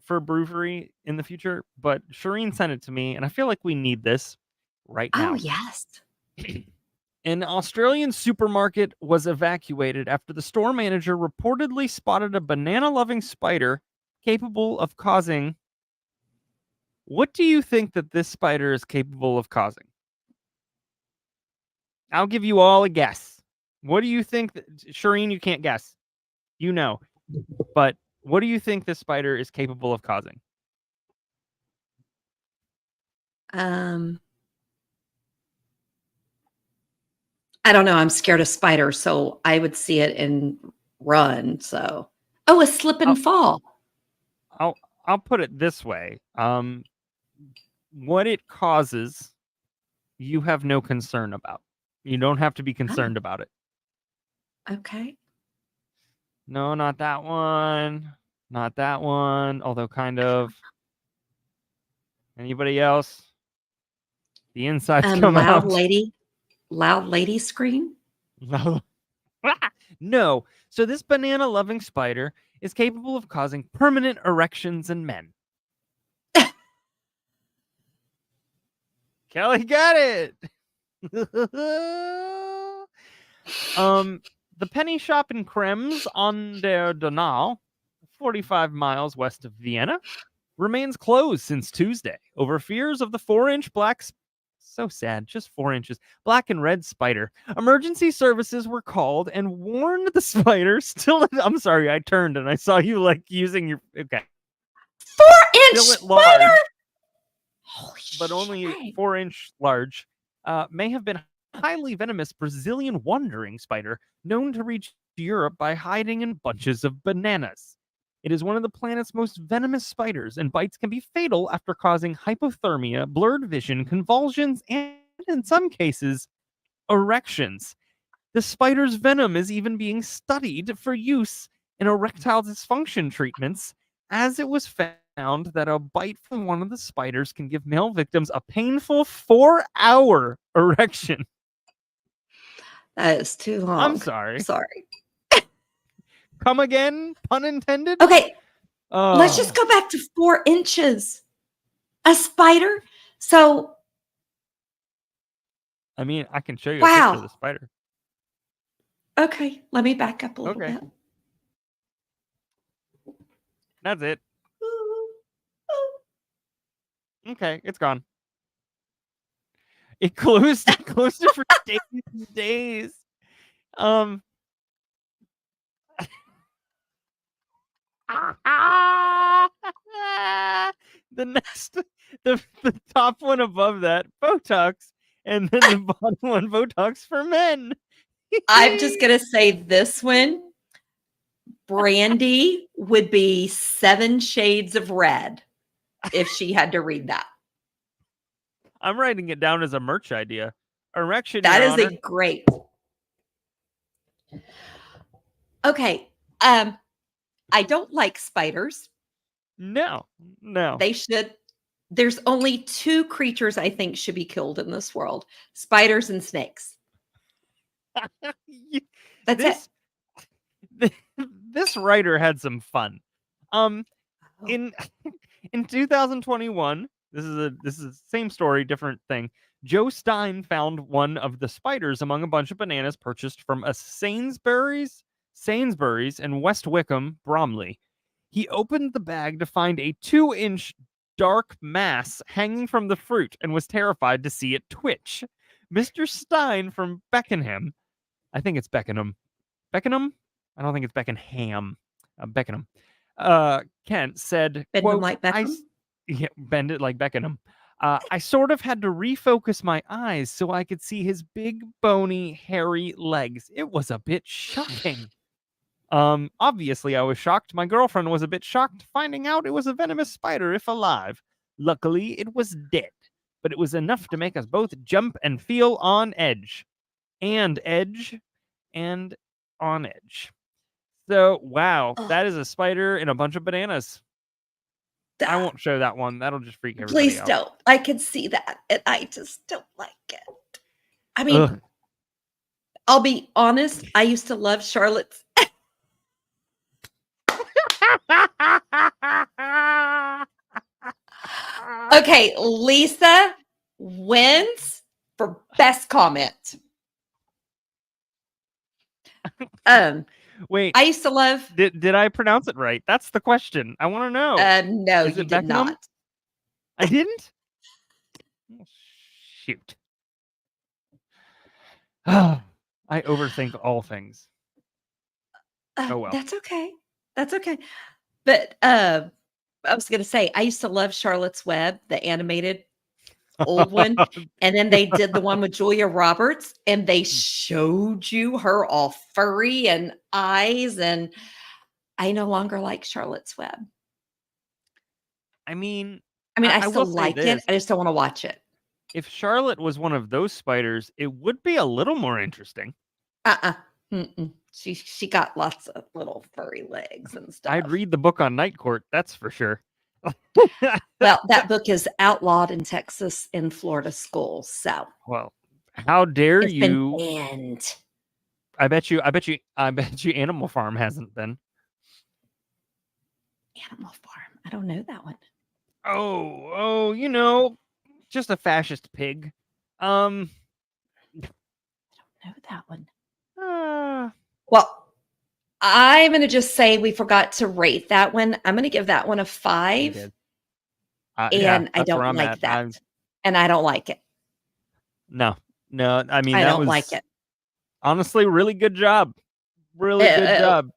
S1: for brewery in the future, but Shireen sent it to me and I feel like we need this right
S2: Oh,
S1: now.
S2: yes.
S1: An Australian supermarket was evacuated after the store manager reportedly spotted a banana loving spider capable of causing. What do you think that this spider is capable of causing? I'll give you all a guess. What do you think? Shireen, you can't guess. You know. But what do you think this spider is capable of causing?
S2: Um, I don't know. I'm scared of spiders, so I would see it and run. So, oh, a slip and
S1: I'll
S2: fall.
S1: I'll, I'll put it this way. What it causes, you have no concern about. You don't have to be
S2: Oh,
S1: concerned about it.
S2: okay.
S1: No, not that one. Not that one. Although kind of. Anybody else? The insides come
S2: Loud
S1: out.
S2: lady scream.
S1: No. No. So this banana-loving spider is capable of causing permanent erections in men. Kelly got it. The penny shop in Krems an der Donau, 45 miles west of Vienna, remains closed since Tuesday over fears of the 4-inch black. So sad, just 4 inches. Black and red spider. Emergency services were called and warned the spider still. I'm sorry, I turned and I saw you like using your. Okay.
S2: 4-inch
S1: Still at
S2: spider.
S1: large,
S2: Holy
S1: but only
S2: shit.
S1: 4-inch large. May have been highly venomous Brazilian wandering spider known to reach Europe by hiding in bunches of bananas. It is one of the planet's most venomous spiders, and bites can be fatal after causing hypothermia, blurred vision, convulsions, and in some cases, erections. The spider's venom is even being studied for use in erectile dysfunction treatments, as it was found that a bite from one of the spiders can give male victims a painful 4-hour erection.
S2: That is too long.
S1: I'm sorry.
S2: Sorry.
S1: Come again? Pun intended?
S2: Okay, let's just go back to 4 inches. A spider? So,
S1: I mean, I can show you a picture of the spider.
S2: Okay, let me back up a little bit.
S1: That's it. Okay, it's gone. It closed it for days and days. The top one above that, Botox, and then the bottom one, Botox for men.
S2: I'm just gonna say this one. Brandy would be 7 shades of red if she had to read that.
S1: I'm writing it down as a merch idea. Erection.
S2: That
S1: Your
S2: is
S1: Honor.
S2: a great. Okay. I don't like spiders.
S1: No.
S2: They should. There's only 2 creatures I think should be killed in this world: spiders and snakes. That's
S1: it. This writer had some fun. In 2021, this is the same story, different thing. Joe Stein found one of the spiders among a bunch of bananas purchased from a Sainsbury's in West Wickham, Bromley. He opened the bag to find a 2-inch dark mass hanging from the fruit and was terrified to see it twitch. Mr. Stein from Beckenham, I think it's Beckenham. Beckenham? I don't think it's Beckenham. Beckenham. Kent said, quote,
S2: like Beckham?
S1: bend it like Beckenham. I sort of had to refocus my eyes so I could see his big, bony, hairy legs. It was a bit shocking. Obviously I was shocked. My girlfriend was a bit shocked finding out it was a venomous spider if alive. Luckily, it was dead, but it was enough to make us both jump and feel on edge. And on edge. So, wow, that is a spider and a bunch of bananas. I won't show that one. That'll just freak everybody
S2: Please
S1: out.
S2: don't. I can see that, and I just don't like it. I mean, I'll be honest. I used to love Charlotte's. Okay, Lisa wins for best comment.
S1: Wait.
S2: I used to love.
S1: Did I pronounce it right? That's the question. I want to know.
S2: No, you did not.
S1: I didn't? Oh, shoot. I overthink all things. Oh well.
S2: That's okay. That's okay. But I was going to say, I used to love Charlotte's Web, the animated old one. And then they did the one with Julia Roberts, and they showed you her all furry and eyes. And I no longer like Charlotte's Web.
S1: I mean,
S2: I still like it. I just don't want to watch it.
S1: If Charlotte was one of those spiders, it would be a little more interesting.
S2: Mm-mm. She got lots of little furry legs and stuff.
S1: I'd read the book on Night Court, that's for sure.
S2: Well, that book is outlawed in Texas and Florida schools, so
S1: Well, how dare
S2: it's been
S1: you?
S2: banned.
S1: I bet you Animal Farm hasn't been.
S2: Animal Farm. I don't know that one.
S1: Oh, just a fascist pig.
S2: I don't know that one.
S1: Uh,
S2: Well, I'm going to just say we forgot to rate that one. I'm going to give that one a 5.
S1: did. Yeah,
S2: And I
S1: that's where
S2: don't
S1: I'm
S2: like
S1: at.
S2: that. And I don't like it.
S1: No. I mean,
S2: I
S1: that
S2: don't
S1: was
S2: like it.
S1: honestly really good job. Really good job.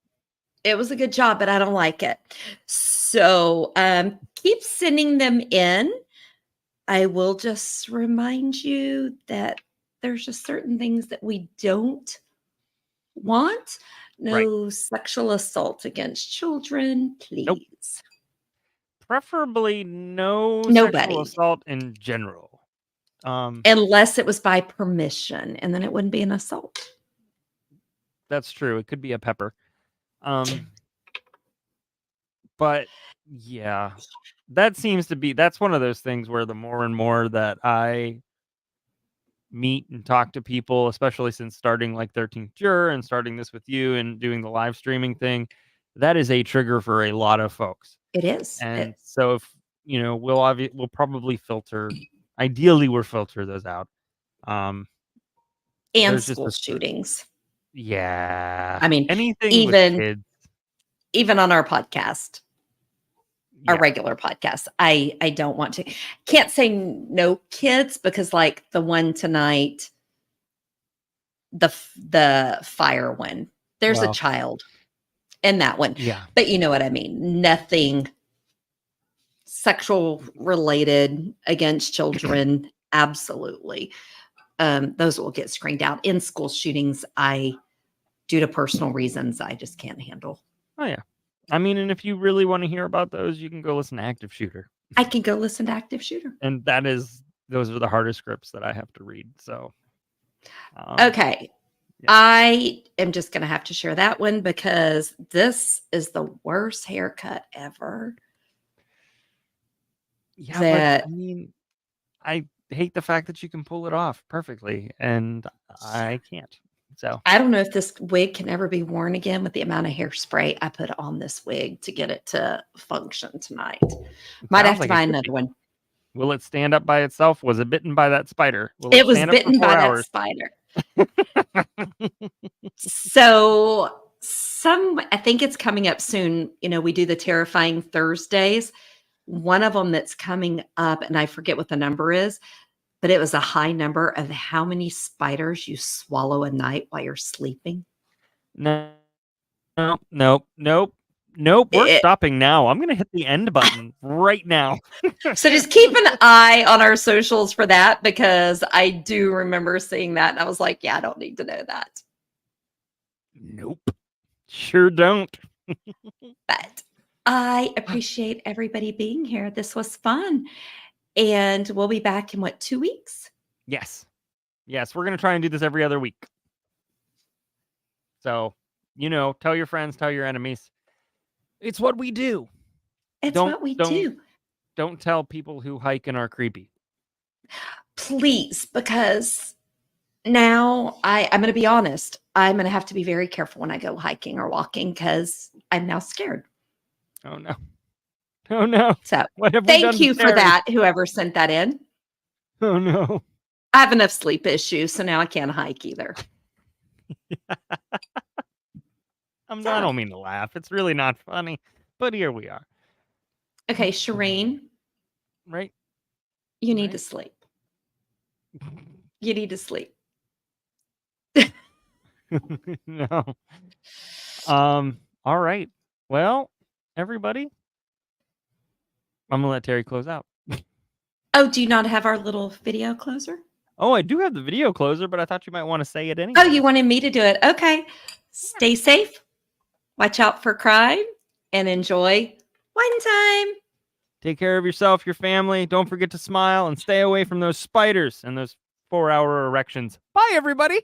S2: It was a good job, but I don't like it. So keep sending them in. I will just remind you that there's just certain things that we don't want. No sexual assault against children, please.
S1: Nope. Preferably no sexual
S2: Nobody.
S1: assault in general.
S2: Unless it was by permission, and then it wouldn't be an assault.
S1: That's true. It could be a pepper. But yeah, that's one of those things where the more and more that I meet and talk to people, especially since starting like 13th Juror and starting this with you and doing the live streaming thing, that is a trigger for a lot of folks.
S2: It is.
S1: And so if, we'll probably ideally we'll filter those out.
S2: And school shootings.
S1: Yeah.
S2: I mean,
S1: anything with kids.
S2: Even on our podcast. Our regular podcast. I don't want to. Can't say no kids because like the one tonight, the fire one, there's a child in that one.
S1: Yeah.
S2: But you know what I mean? Nothing sexual related against children. Absolutely. Those will get screened out. In school shootings, due to personal reasons, I just can't handle.
S1: Oh yeah. I mean, and if you really want to hear about those, you can go listen to Active Shooter.
S2: I can go listen to Active Shooter.
S1: And those are the hardest scripts that I have to read. So,
S2: okay. Yeah. I am just going to have to share that one because this is the worst haircut ever.
S1: Yeah, but I mean, I hate the fact that you can pull it off perfectly, and I can't. So
S2: I don't know if this wig can ever be worn again with the amount of hairspray I put on this wig to get it to function tonight. Might have to buy another one.
S1: Will it stand up by itself? Was it bitten by that spider?
S2: It was bitten by that spider. So I think it's coming up soon. We do the Terrifying Thursdays. One of them that's coming up, and I forget what the number is, but it was a high number of how many spiders you swallow a night while you're sleeping.
S1: Nope. We're stopping now. I'm going to hit the end button right now.
S2: So just keep an eye on our socials for that, because I do remember seeing that. And I was like, yeah, I don't need to know that.
S1: Nope. Sure don't.
S2: But I appreciate everybody being here. This was fun. And we'll be back in 2 weeks?
S1: Yes. We're going to try and do this every other week. So, tell your friends, tell your enemies. It's what we do.
S2: It's what we do.
S1: Don't tell people who hike and are creepy.
S2: Please, because now I'm going to be honest. I'm going to have to be very careful when I go hiking or walking because I'm now scared.
S1: Oh, no. Oh, no.
S2: So thank you for that, whoever sent that in.
S1: Oh, no.
S2: I have enough sleep issues, so now I can't hike either.
S1: I don't mean to laugh. It's really not funny, but here we are.
S2: Okay, Shireen.
S1: Right?
S2: You need to sleep. You need to sleep.
S1: No. All right. Well, everybody, I'm gonna let Teri close out.
S2: Oh, do you not have our little video closer?
S1: Oh, I do have the video closer, but I thought you might want to say it anyway.
S2: Oh, you wanted me to do it. Okay. Stay safe. Watch out for crime and enjoy wine time.
S1: Take care of yourself, your family. Don't forget to smile and stay away from those spiders and those 4-hour erections. Bye, everybody.